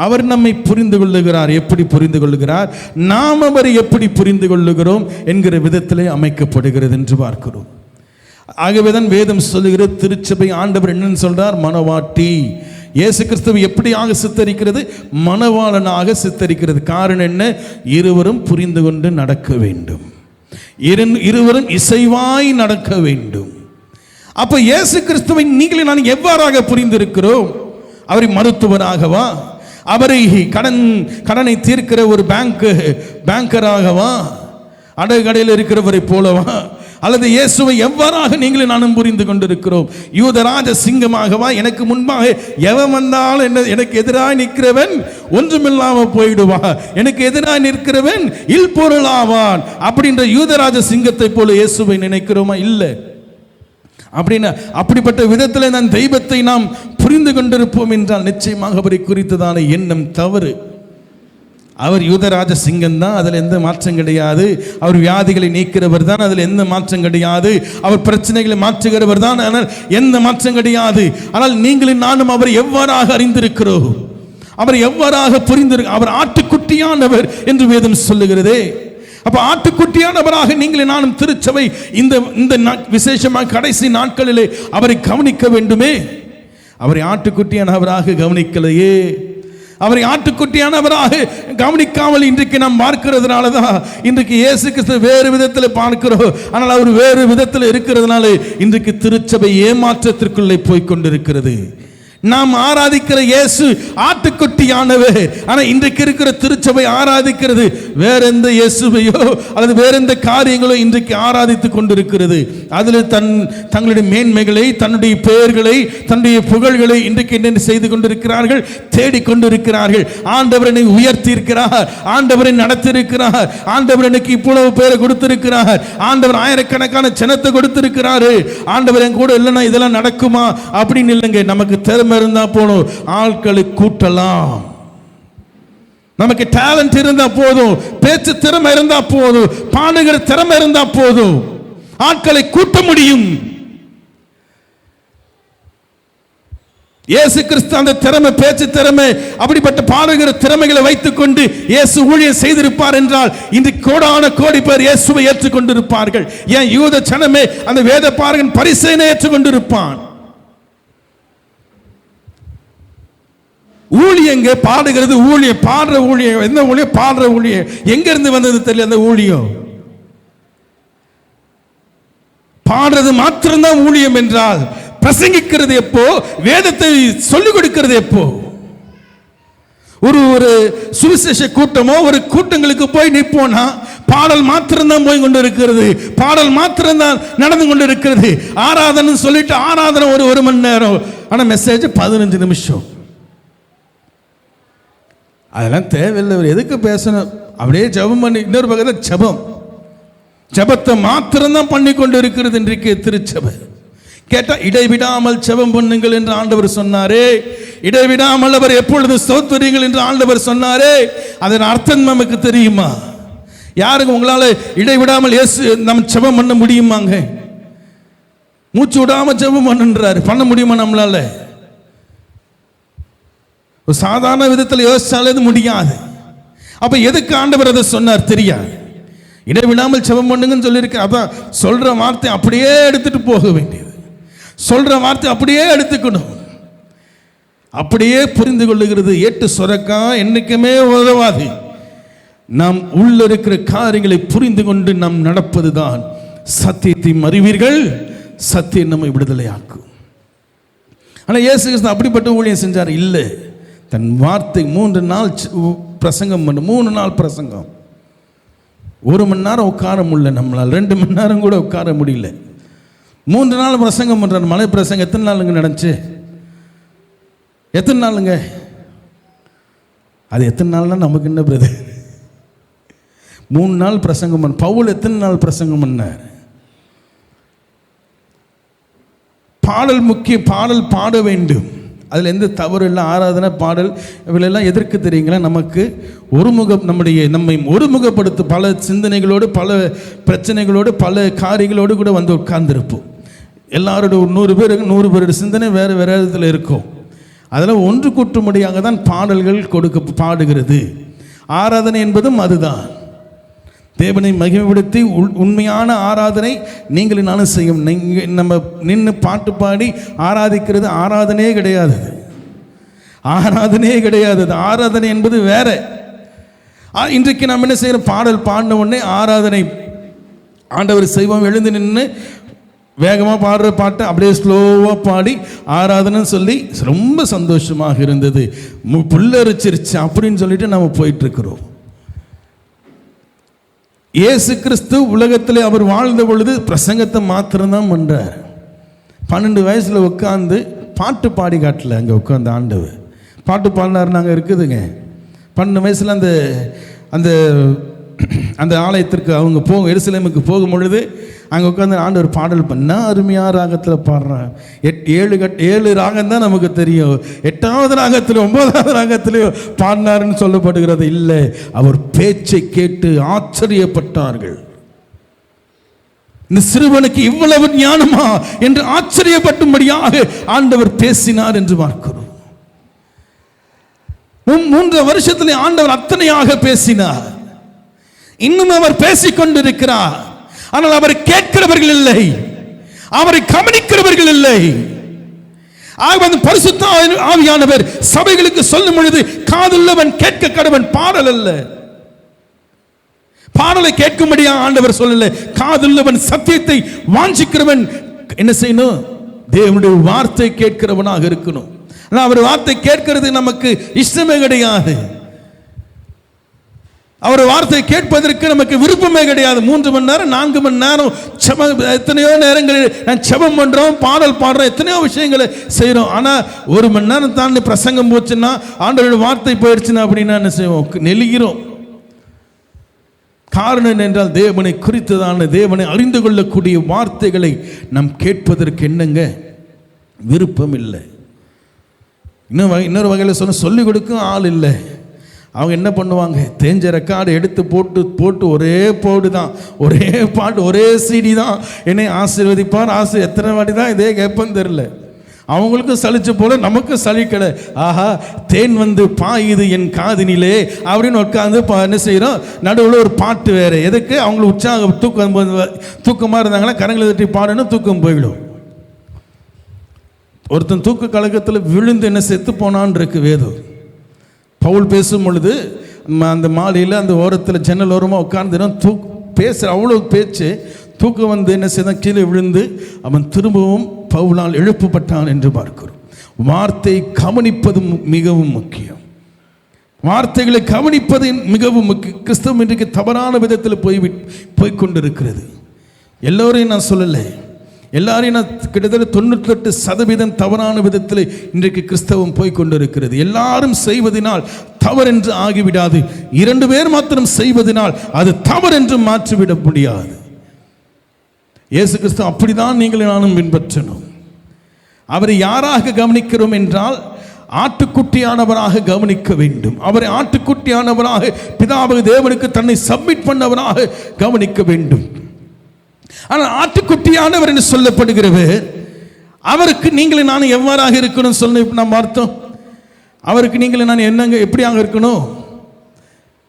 அவர் நம்மை புரிந்து கொள்ளுகிறார். எப்படி புரிந்து கொள்ளுகிறார்? நாம் அவரை எப்படி புரிந்து கொள்ளுகிறோம் என்கிற விதத்திலே அமைக்கப்படுகிறது என்று பார்க்கிறோம். ஆகவேதான் வேதம் சொல்லுகிறது, திருச்சபை ஆண்டவர் என்னன்னு சொல்றார்? மணவாட்டி. இயேசு கிறிஸ்துவை எப்படியாக சித்தரிக்கிறது? மணவாளனாக சித்தரிக்கிறது. காரணம் என்ன? இருவரும் புரிந்து கொண்டு நடக்க வேண்டும், இருவரும் இசைவாய் நடக்க வேண்டும். அப்ப இயேசு கிறிஸ்துவை நீங்களே நான் எவ்வாறாக புரிந்திருக்கிறோம்? அவரை மருத்துவராகவா? அவரை கடனை தீர்க்கிற ஒரு பேங்கராகவா? அடகடையில் இருக்கிறவரை போலவா? அல்லது இயேசுவை எவ்வாறாக நீங்களே நானும் புரிந்து கொண்டிருக்கிறோம்? யூதராஜ சிங்கமாகவா? எனக்கு முன்பாக எவன் வந்தாலும் எனக்கு எதிராக நிற்கிறவன் ஒன்றுமில்லாம போயிடுவா, எனக்கு எதிராக நிற்கிறவன் இல்பொருளாவான் அப்படின்ற யூதராஜ சிங்கத்தை போல இயேசுவை நினைக்கிறோமா? இல்லை. அப்படிப்பட்ட விதத்தில் நான் தெய்வத்தை நாம் புரிந்து கொண்டிருப்போம் என்றால் நிச்சயமாக அவரை குறித்ததான எண்ணம் தவறு. அவர் யூதராஜ சிங்கம் தான், அதில் எந்த மாற்றம் கிடையாது. அவர் வியாதிகளை நீக்கிறவர் தான், அதில் எந்த மாற்றம் கிடையாது. அவர் பிரச்சனைகளை மாற்றுகிறவர் தான், ஆனால் எந்த மாற்றம் கிடையாது. ஆனால் நீங்களும் நானும் அவர் எவ்வாறாக அறிந்திருக்கிறோம், அவர் எவ்வாறாக புரிந்திருக்க? அவர் ஆட்டுக்குட்டியானவர் என்று வேதம் சொல்லுகிறதே. அப்ப ஆட்டுக்குட்டியானவராக நீங்களே நானும் திருச்சபை இந்த விசேஷமாக கடைசி நாட்களிலே அவரை கவனிக்க வேண்டுமே. அவரை ஆட்டுக்குட்டியானவராக கவனிக்கலையே. அவரை ஆட்டுக்குட்டியானவராக கவனிக்காமல் இன்றைக்கு நாம் பார்க்கிறதுனால தான் இன்றைக்கு இயேசு கிறிஸ்து வேறு விதத்தில் பார்க்கிறோம். ஆனால் அவர் வேறு விதத்தில் இருக்கிறதுனால இன்றைக்கு திருச்சபை ஏமாற்றத்திற்குள்ளே போய்கொண்டிருக்கிறது. நாம் ஆராதிக்கிற இயேசு ஆட்டுக்குட்டியானவர். ஆனா இன்றைக்கு இருக்கிற திருச்சபை ஆராதிக்கிறது வேற எந்த இயேசுவையோ அல்லது வேற எந்த காரியங்களோ இன்றைக்கு ஆராதித்துக் கொண்டிருக்கிறது. அதில் தங்களுடைய மேன்மைகளை, தன்னுடைய பெயர்களை, தன்னுடைய புகழ்களை இன்றைக்கு என்ன செய்து கொண்டிருக்கிறார்கள்? தேடிக்கொண்டிருக்கிறார்கள். ஆண்டவர் என்னை உயர்த்தி இருக்கிறார், ஆண்டவரை நடத்தியிருக்கிறார், ஆண்டவர் எனக்கு இவ்வளவு பேரை கொடுத்திருக்கிறார், ஆண்டவர் ஆயிரக்கணக்கான ஜனத்தை கொடுத்திருக்கிறாரு, ஆண்டவர் என் கூட இல்லைன்னா இதெல்லாம் நடக்குமா அப்படின்னு இல்லைங்க. நமக்கு திறமை இருந்தா போதும், ஆட்களை கூட்டலாம். நமக்கு டேலண்ட் இருந்தா போதும், பேச்சு திறமை இருந்தா போதும், பாடுகிற திறமை இருந்தா போதும், ஆட்களை கூட்ட முடியும். இயேசு கிறிஸ்து அந்த திறமை, பேச்சு திறமை, அப்படிப்பட்ட பாடுகிற திறமைகளை வைத்துக் கொண்டு இயேசு ஊழியம் செய்திருப்பார் என்றால் இன்று கோடான கோடி பேர் இயேசுவை ஏற்றுக்கொண்டிருப்பார்கள். ஏன் யூத ஜனமே அந்த வேத பாரகன் பரிசேயனை ஏற்றுக்கொண்டிருப்பான். ஊழியங்க பாடுகிறது, ஊழியம் பாடுற ஊழியம், என்ன ஊழியம்? பாடுற ஊழியம். எங்க இருந்து வந்தது தெரியல அந்த ஊழியம். பாடுறது மாத்திரம்தான் ஊழியம் என்றால் பிரசங்கிக்கிறது எப்போ? வேதத்தை சொல்லிக் கொடுக்கிறது எப்போ? ஒரு சுவிசேஷ கூட்டமோ ஒரு கூட்டங்களுக்கு போய் நிற்போனா பாடல் மாத்திரம்தான் போய் கொண்டு இருக்கிறது, பாடல் மாத்திரம்தான் நடந்து கொண்டு இருக்கிறது. ஆராதனை சொல்லிட்டு ஆராதனை ஒரு மணி நேரம், ஆனா மெசேஜ் 15 நிமிஷம். அதெல்லாம் தேவையில்லை. எதுக்கு பேசணும்? அப்படியே ஜெபம் பண்ணி, இன்னொரு பக்கத்தில் ஜெபத்தை மாத்திரம்தான் பண்ணி கொண்டு இருக்கிறது இன்றைக்கு திருச்சபை. கேட்டா இடைவிடாமல் ஜெபம் பண்ணுங்கள் என்று ஆண்டவர் சொன்னாரே, இடைவிடாமல் அவர் எப்பொழுது ஸ்தோத்திரிங்கள் என்று ஆண்டவர் சொன்னாரே, அதன் அர்த்தம் நமக்கு தெரியுமா? யாருக்கு உங்களால இடைவிடாமல் நம்ம ஜெபம் பண்ண முடியுமாங்க? மூச்சு விடாம ஜெபம் பண்ண முடியுமா நம்மளால? ஒரு சாதாரண விதத்தில் யோசிச்சாலே அது முடியாது. அப்ப எதுக்கு ஆண்டவர் அதை சொன்னார் தெரியாது. இடைவிடாமல் ஜெபம் பண்ணுங்கன்னு சொல்லியிருக்க. அதான் சொல்ற வார்த்தை அப்படியே எடுத்துட்டு போக வேண்டியது, சொல்ற வார்த்தை அப்படியே எடுத்துக்கணும், அப்படியே புரிந்து கொள்ளுகிறது. ஏட்டு சுரக்கா என்னைக்குமே உதவாது. நாம் உள்ள இருக்கிற காரியங்களை புரிந்து கொண்டு நாம் நடப்பதுதான் சத்தியத்தை அறிவீர்கள், சத்தியம் நம்மை விடுதலையாக்கும். ஆனா இயேசு கிறிஸ்து அப்படிப்பட்ட ஊழியம் செஞ்சார் இல்லை. தன் வார்த்தை 3 நாள் பிரசங்கம் பண்ண, 3 நாள் பிரசங்கம். 1 மணி நேரம் உட்கார முடியல நம்மளால், 2 மணி நேரம் கூட உட்கார முடியல. 3 நாள் பிரசங்கம் பண்றார். மலை பிரசங்கம் எத்தனை நாளுங்க நடந்துச்சு? எத்தனை நாளுங்க? அது எத்தனை நாள்னா நமக்கு என்ன பிரதர்? 3 நாள் பிரசங்கம் பண்ண. பவுல் எத்தனை நாள் பிரசங்கம் பண்ணார்? பாடல் முக்கியம், பாடல் பாட வேண்டும், அதில் எந்த தவறு இல்லை. ஆராதனை, பாடல் இவளெல்லாம் எதற்கு தெரியுங்களா? நமக்கு நம்மை ஒருமுகப்படுத்த, பல சிந்தனைகளோடு, பல பிரச்சனைகளோடு, பல காரியங்களோடு கூட வந்து உட்கார்ந்துருப்போம். எல்லாரோட 100 பேருடைய சிந்தனை வேறு வேறு விதத்தில் இருக்கும். அதெல்லாம் ஒன்று கூட்டும்படியாக தான் பாடல்கள் பாடுகிறது. ஆராதனை என்பதும் அதுதான். தேவனை மகிமைப்படுத்தி உண்மையான ஆராதனை நீங்கள் நானும் செய்யும். நம்ம நின்று பாட்டு பாடி ஆராதிக்கிறது ஆராதனையே கிடையாது, ஆராதனையே கிடையாது. ஆராதனை என்பது வேற. இன்றைக்கு நம்ம என்ன செய்யறோம்? பாடல் பாடின உடனே ஆராதனை ஆண்டவர் செய்வோம். எழுந்து நின்று வேகமாக பாடுற பாட்டை அப்படியே ஸ்லோவாக பாடி ஆராதனைன்னு சொல்லி ரொம்ப சந்தோஷமாக இருந்தது, புல்லரிச்சிருச்சு அப்படின்னு சொல்லிட்டு நம்ம போயிட்டு இருக்கிறோம். இயேசு கிறிஸ்து உலகத்தில் அவர் வாழ்ந்த பொழுது பிரசங்கத்தை மாத்திரம்தான் பண்றார். 12 வயசுல உட்காந்து பாட்டு பாடி காட்டல. அங்கே உட்காந்து ஆண்டவர் பாட்டு பாடினார். நாங்கள் இருக்குதுங்க. 12 வயசுல அந்த அந்த ஆலயத்திற்கு அவங்க எருசலேமுக்கு போகும் பொழுது அங்கே உட்காந்து ஆண்டவர் பாடல் பண்ணா அருமையான ராகத்தில் பாடுறான். 7 ராகம் தான் நமக்கு தெரியும். 8வது ராகத்தில் 9வது ராகத்திலையும் பாடினாருன்னு சொல்லப்படுகிறது. இல்லை, அவர் பேச்சை கேட்டு ஆச்சரியப்பட்டார்கள். இந்த சிறுவனுக்கு இவ்வளவு ஞானமா என்று ஆச்சரியப்பட்டும்படியாக ஆண்டவர் பேசினார் என்று பார்க்கிறோம். 3 வருஷத்திலே ஆண்டவர் அத்தனையாக பேசினார். இன்னும் அவர் பேசிக்கொண்டிருக்கிறார். ஆனால் அவரை கேட்கிறவர்கள் இல்லை, அவரை கவனிக்கிறவர்கள் இல்லை. பரிசுத்த ஆவியானவர் சபைகளுக்கு சொல்லும் பொழுது காதுள்ளவன் கேட்க கடவன், பாடல் அல்ல. பாடலை கேட்கும்படியா ஆண்டவர் சொல்லல. காதுள்ளவன், சத்தியத்தை வாஞ்சிக்கிறவன் என்ன செய்யணும்? தேவனுடைய வார்த்தை கேட்கிறவனாக இருக்கணும். ஆனால் அவர் வார்த்தை கேட்கறது நமக்கு இஷ்டமே கிடையாது. அவர் வார்த்தை கேட்பதற்கு நமக்கு விருப்பமே கிடையாது. 3 மணி நேரம் 4 மணி நேரம் எத்தனையோ நேரங்களில் நான் செபம் பண்றோம், பாடல் பாடுறோம், எத்தனையோ விஷயங்களை செய்யறோம். ஆனா 1 மணி நேரம் தாண்டி பிரசங்கம் போச்சுன்னா, ஆண்டவருடைய வார்த்தை போயிடுச்சுன்னா அப்படின்னா என்ன செய்வோம்? நெளிகிறோம். காரணம் என்றால் தேவனை குறித்ததான, தேவனை அறிந்து கொள்ளக்கூடிய வார்த்தைகளை நாம் கேட்பதற்கு என்னங்க விருப்பம் இல்லை. இன்னொரு வகையில் சொல்லிக் கொடுக்கும் ஆள் இல்லை. அவங்க என்ன பண்ணுவாங்க? தேஞ்ச ரெக்கார்டு எடுத்து போட்டு ஒரே போடு தான், ஒரே பாட்டு, ஒரே சிடி தான். என்னை ஆசீர்வதிப்பார். எத்தனை வாட்டி தான் இதே கேட்பேன்னு தெரியல. அவங்களுக்கும் சலிச்ச போல நமக்கும் சலிக்கலை. ஆஹா, தேன் வந்து பாயுது என் காதினிலே அப்படின்னு உட்காந்து என்ன செய்கிறோம்? நடுவில் ஒரு பாட்டு வேறு. எதுக்கு? அவங்களுக்கு உற்சாகம், தூக்கமாக இருந்தாங்கன்னா கரங்களை தட்டி பாடணும், தூக்கம் போயிடும். ஒருத்தன் தூக்க கழகத்தில் விழுந்து என்ன செத்து போனான்னு இருக்கு வேதம். பவுல் பேசும் பொழுது அந்த மாலையில் அந்த ஓரத்தில் ஜன்னல் ஓரமாக உட்கார்ந்து பேசுகிற அவ்வளோ பேச்சு, தூக்கம் வந்து என்ன செய்தான்? கீழே விழுந்து அவன் திரும்பவும் பவுலால் எழுப்பப்பட்டான் என்று பார்க்கிறோம். வார்த்தை கவனிப்பது மிகவும் முக்கியம். வார்த்தைகளை கவனிப்பது மிகவும் முக்கியம். கிறிஸ்தவம் இன்றைக்கு தவறான விதத்தில் போய்கொண்டிருக்கிறது. எல்லோரையும் நான் சொல்லலை, எல்லாரையும் நான் கிட்டத்தட்ட 98% தவறான விதத்தில் இன்றைக்கு கிறிஸ்தவம் போய்கொண்டிருக்கிறது. எல்லாரும் செய்வதனால் தவறென்று ஆகிவிடாது. 2 பேர் மாத்திரம் செய்வதனால் அது தவறென்று மாற்றிவிட முடியாது. இயேசு கிறிஸ்து அப்படிதான் நீங்கள் நானும் பின்பற்றணும். அவரை யாராக கவனிக்கிறோம் என்றால் ஆட்டுக்குட்டியானவராக கவனிக்க வேண்டும். அவரை ஆட்டுக்குட்டியானவராக, பிதாவாகிய தேவனுக்கு தன்னை சப்மிட் பண்ணவராக கவனிக்க வேண்டும். ஆனால் ஆட்டுக்குட்டியானவர் என்று சொல்லப்படுகிறவர், அவருக்கு நீங்களும் நான் எவ்வாறாக இருக்கணும் சொல்ல நம்ம அர்த்தம்? அவருக்கு நீங்களும் நான் என்னங்க எப்படியாக இருக்கணும்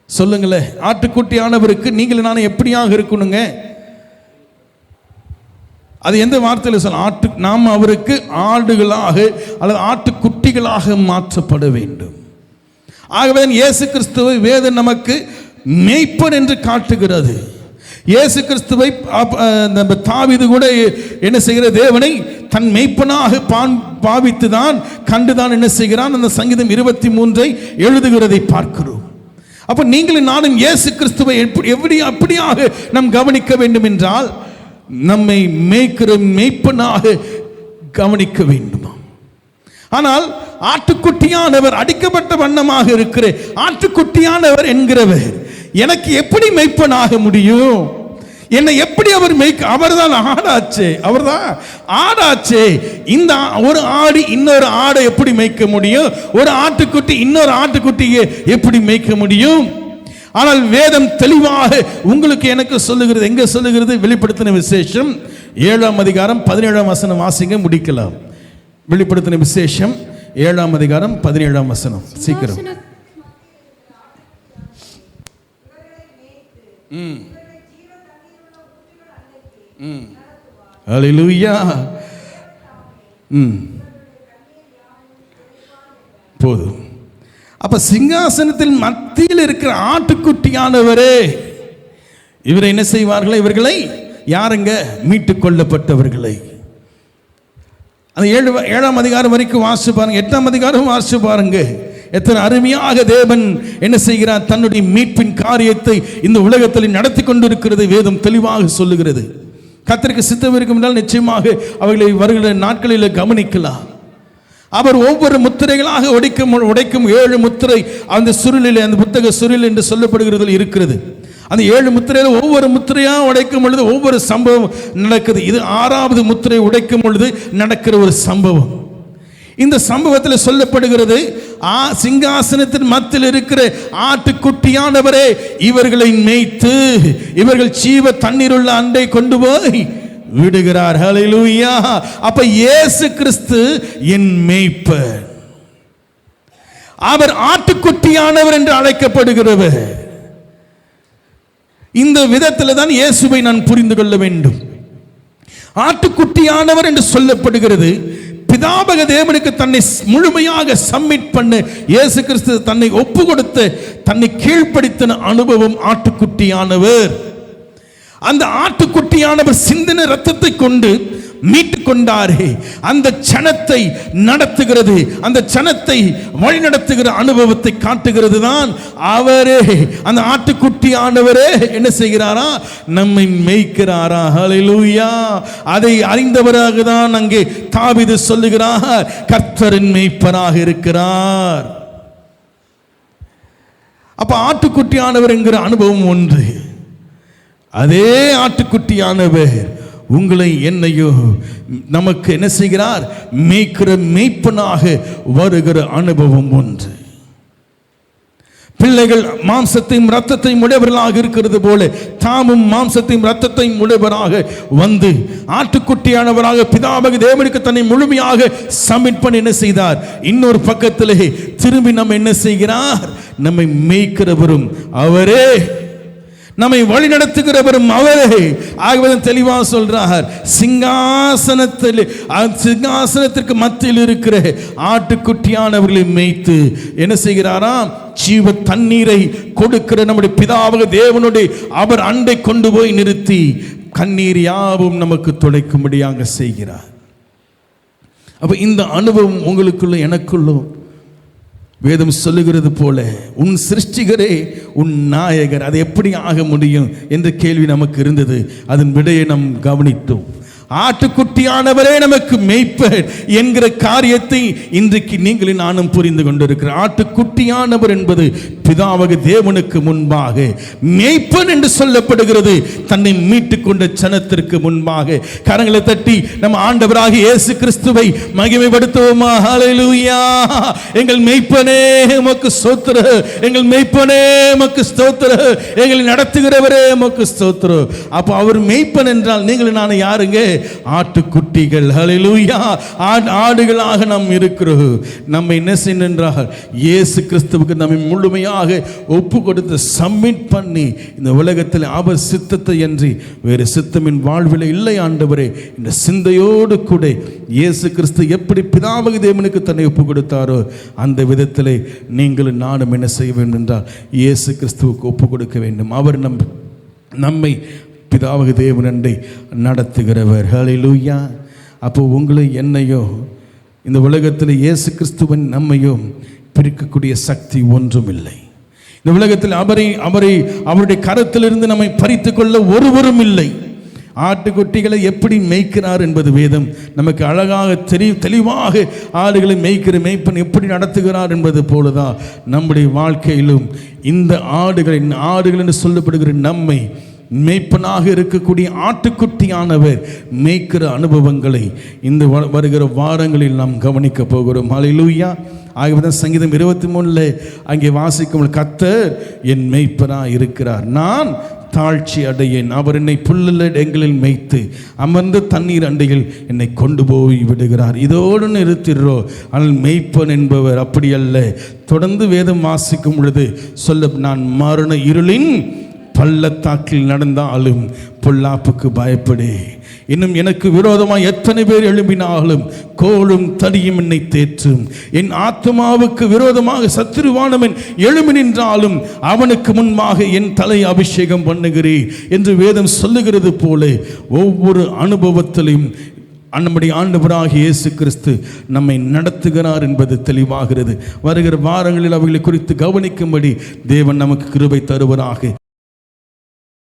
சொல்லுங்களேன்? ஆட்டுக்குட்டியானவருக்கு நீங்களும் நான் எப்படியாக இருக்கணுங்க? அது எந்த வார்த்தையில் சொல்ல? நாம் அவருக்கு ஆடுகளாக அல்லது ஆட்டுக்குட்டிகளாக மாற்றப்பட வேண்டும். ஆகவே இயேசு கிறிஸ்துவை வேதம் நமக்கு மேய்ப்பர் என்று காட்டுகிறது. இயேசு கிறிஸ்துவை தாவீது கூட என்ன செய்கிற? தேவனை தன் மேய்ப்பனாக பாவித்துதான் கண்டுதான் என்ன செய்கிறான்? அந்த சங்கீதம் 23 எழுதுகிறதை பார்க்கிறோம். அப்ப நீங்களும் நானும் இயேசு கிறிஸ்துவை எப்படியாக நாம் கவனிக்க வேண்டும் என்றால், நம்மை மேய்க்கிற மேய்ப்பனாக கவனிக்க வேண்டுமா? ஆனால் ஆட்டுக்குட்டியானவர், அடிக்கப்பட்ட வண்ணமாக இருக்கிற ஆட்டுக்குட்டியானவர் என்கிறவர் எனக்கு எப்படி மேய்ப்பனாக முடியும்? என்னை எப்படி அவர் அவர் தான் ஆடாச்சே, அவர் தான் ஆடாச்சே. இந்த ஒரு ஆடு இன்னொரு ஆடை எப்படி மேய்க்க முடியும்? ஒரு ஆட்டுக்குட்டி இன்னொரு ஆட்டுக்குட்டியை எப்படி மேய்க்க முடியும்? ஆனால் வேதம் தெளிவாக உங்களுக்கு எனக்கு சொல்லுகிறது. எங்க சொல்லுகிறது? வெளிப்படுத்தின விசேஷம் 7ஆம் அதிகாரம் 17ஆம் வசனம் வாசிங்க, முடிக்கலாம். வெளிப்படுத்தின விசேஷம் 7ஆம் அதிகாரம் 17ஆம் வசனம், சீக்கிரம். ஹல்லேலூயா. போதும். அப்ப சிங்காசனத்தில் மத்தியில் இருக்கிற ஆட்டுக்குட்டியானவரே, இவரை என்ன செய்வார்கள்? இவர்களை யாருங்க? மீட்டுக் கொள்ளப்பட்டவர்களை. அந்த 7ஆம் அதிகாரம் வரைக்கும் வாசிச்சு பாருங்க, 8ஆம் அதிகாரம் வாசிச்சு பாருங்க. எத்தனை அருமையாக தேவன் என்ன செய்கிறார்? தன்னுடைய மீட்பின் காரியத்தை இந்த உலகத்தில் நடத்தி கொண்டிருக்கிறது வேதம் தெளிவாக சொல்லுகிறது. கர்த்தருக்கு சித்தம் இருக்கும் என்றால் நிச்சயமாக அவர்களை வருகிற நாட்களில் கவனிக்கலாம். அவர் ஒவ்வொரு முத்திரைகளாக உடைக்கும் 7 முத்திரை அந்த சுருளில், அந்த புத்தக சுருள் என்று சொல்லப்படுகிறது இருக்கிறது. அந்த 7 முத்திரையில் ஒவ்வொரு முத்திரையாக உடைக்கும் பொழுது ஒவ்வொரு சம்பவம் நடக்குது. இது 6வது முத்திரை உடைக்கும் பொழுது நடக்கிற ஒரு சம்பவம். இந்த சம்பவத்தில் சொல்லப்படுகிறது, சிங்காசனத்தின் மத்தியில் இருக்கிற ஆட்டுக்குட்டியானவரே இவர்களை மேய்த்து இவர்கள் ஜீவ தண்ணீர் உள்ள அண்டை கொண்டு போய் விடுகிறார். ஹல்லேலூயா. அப்ப இயேசு கிறிஸ்து என் மேய்ப்பர், அவர் ஆட்டுக்குட்டியானவர் என்று அழைக்கப்படுகிறவர். இந்த விதத்தில் தான் இயேசுவை நான் புரிந்து கொள்ள வேண்டும். ஆட்டுக்குட்டியானவர் என்று சொல்லப்படுகிறது. பிதாபக தேவனுக்கு தன்னை முழுமையாக சப்மிட் பண்ண இயேசு கிறிஸ்து தன்னை ஒப்பு கொடுத்து தன்னை கீழ்ப்படுத்தின அனுபவம் ஆட்டுக்குட்டியானவர். அந்த ஆட்டுக்குட்டியானவர் சிந்தின ரத்தத்தை கொண்டு மீட்டு கொண்டாரே, அந்த ஜனத்தை நடத்துகிறது, அந்த ஜனத்தை வழி நடத்துகிற அனுபவத்தை காட்டுகிறது தான் அவரே. அந்த ஆட்டுக்குட்டியானவரே என்ன செய்கிறாரா? நம்மை மேய்க்கிறாரா. ஹல்லேலூயா. அதை அறிந்தவராக தான் அங்கே தாவீது சொல்லுகிறார், கர்த்தரின் மேய்ப்பராக இருக்கிறார். அப்ப ஆட்டுக்குட்டியானவர் என்கிற அனுபவம் ஒன்று. அதே ஆட்டுக்குட்டியானவர் உங்களை என்னையோ நமக்கு என்ன செய்கிறார்? மேய்க்கிற மேய்ப்பனாக வருகிற அனுபவம் ஒன்று. பிள்ளைகள் மாம்சத்தையும் இரத்தத்தையும் உடையவர்களாக இருக்கிறது போல தாமும் மாம்சத்தையும் இரத்தத்தையும் உடையவராக வந்து ஆட்டுக்குட்டியானவராக பிதாவாகிய தேவனுக்கு தன்னை முழுமையாக சப்மிட் பண்ணி என்ன செய்தார்? இன்னொரு பக்கத்திலே திரும்பி நம்ம என்ன செய்கிறார்? நம்மை மேய்க்கிறவரும் அவரே, நம்மை வழி நடத்துகிறவரும் அவரே. ஆகவே தெளிவாக சொல்றார், சிங்காசனத்திற்கு மத்தியில் இருக்கிற ஆட்டுக்குட்டியானவர்களை மேய்த்து என்ன செய்கிறாராம்? ஜீவ தண்ணீரை கொடுக்கிற நம்முடைய பிதாவாகிய தேவனுடைய அவர் அண்டை கொண்டு போய் நிறுத்தி கண்ணீர் யாவும் நமக்கு துடைக்கும்படியாக செய்கிறார். அப்ப இந்த அனுபவம் உங்களுக்குள்ள எனக்குள்ளும் வேதம் சொல்லுகிறது போல உன் சிருஷ்டிகரே உன் நாயகர், அது எப்படி ஆக முடியும் என்ற கேள்வி நமக்கு இருந்தது. அதன் விடையை நாம் கவனித்தோம். ஆட்டுக்குட்டியானவரே நமக்கு மேய்ப்பர் என்கிற காரியத்தை இன்றைக்கு நீங்களும் நானும் புரிந்து கொண்டிருக்கிறோம். ஆட்டுக்குட்டியானவர் என்பது பிதாவாகிய தேவனுக்கு முன்பாக மேய்ப்பன் என்று சொல்லப்படுகிறது. தன்னை மீட்டுக் கொண்ட ஜனத்திற்கு முன்பாக கரங்களை தட்டி நம்ம ஆண்டவராகிய இயேசு கிறிஸ்துவை மகிமைப்படுத்துவோமா? ஹல்லேலூயா. எங்கள் மேய்ப்பனே உமக்கு ஸ்தோத்திரம், எங்கள் மேய்ப்பனே உமக்கு ஸ்தோத்திரம், எங்களை நடத்துகிறவரே உமக்கு ஸ்தோத்திரம். அப்போ அவர் மேய்ப்பன் என்றால் நீங்கள் நான் யாருங்க? ஆட்டுக்குட்டிகள். ஹல்லேலூயா. ஆடுகளாக நாம் இருக்கிறோம். நம்ம என்ன செய்யணும் என்றால் இயேசு கிறிஸ்துவுக்கு நம்மை முழுமையாக ஒப்பு கொடுத்து சப்மிட் பண்ணி இந்த உலகத்தில் அவர் சித்தத்தை அன்றி வேறு சித்தமின் வாழ்வில் இல்லை ஆண்டவரே இந்த சிந்தையோடு கூட இயேசு கிறிஸ்து எப்படி பிதாவாகிய தேவனுக்கு தன்னை ஒப்பு கொடுத்தாரோ அந்த விதத்திலே நீங்களும் நானும் என்ன செய்ய வேண்டும் என்றால் இயேசு கிறிஸ்துவுக்கு ஒப்பு கொடுக்க வேண்டும். அவர் நம்மை பிதாவாகிய தேவனண்டை நடத்துகிறவர். ஹல்லேலூயா. அப்போ உங்களை என்னையோ இந்த உலகத்தில் இயேசு கிறிஸ்துவன் நம்மையோ பிரிக்கக்கூடிய சக்தி ஒன்றும் இல்லை. இந்த உலகத்தில் அவருடைய கரத்திலிருந்து நம்மை பறித்து கொள்ள ஒருவரும் இல்லை. ஆட்டுக்குட்டிகளை எப்படி மேய்க்கிறார் என்பது வேதம் நமக்கு அழகாக தெளிவாக ஆடுகளை மேய்க்கிற மேய்ப்பன் எப்படி நடத்துகிறார் என்பது போலதான் நம்முடைய வாழ்க்கையிலும் இந்த ஆடுகள் என்று சொல்லப்படுகிற நம்மை மேய்ப்பனாக இருக்கக்கூடிய ஆட்டுக்குட்டியானவர் மேய்க்கிற அனுபவங்களை இந்த வருகிற வாரங்களில் நாம் கவனிக்க போகிறோம். ஹல்லேலூயா. ஆகவேதான் சங்கீதம் 23 அங்கே வாசிக்கும், கர்த்தர் என் மேய்ப்பனாக இருக்கிறார், நான் தாழ்ச்சி அடையேன், அவர் என்னை புல்லுள்ள இடங்களில் மேய்த்து அமர்ந்த தண்ணீர் அண்டையில் என்னை கொண்டு போய் விடுகிறார். இதோடு நிறுத்திடுறோம். ஆனால் மேய்ப்பன் என்பவர் அப்படி அல்ல. தொடர்ந்து வேதம் வாசிக்கும் பொழுது நான் மரண இருளின் பள்ளத்தாக்கில் நடந்தாலும் பொல்லாப்புக்கு பயப்படே, இன்னும் எனக்கு விரோதமாக எத்தனை பேர் எழும்பினாலும் கோலும் தடியும் என்னை தேற்றும், என் ஆத்மாவுக்கு விரோதமாக சத்துருவானவன் எழும்பி நின்றாலும் அவனுக்கு முன்பாக என் தலை அபிஷேகம் பண்ணுகிறேன் என்று வேதம் சொல்லுகிறது போல ஒவ்வொரு அனுபவத்திலும் நம்முடைய ஆண்டவராகிய இயேசு கிறிஸ்து நம்மை நடத்துகிறார் என்பது தெளிவாகிறது. வருகிற வாரங்களில் அவைகளை குறித்து கவனிக்கும்படி தேவன் நமக்கு கிருபை தருவராக.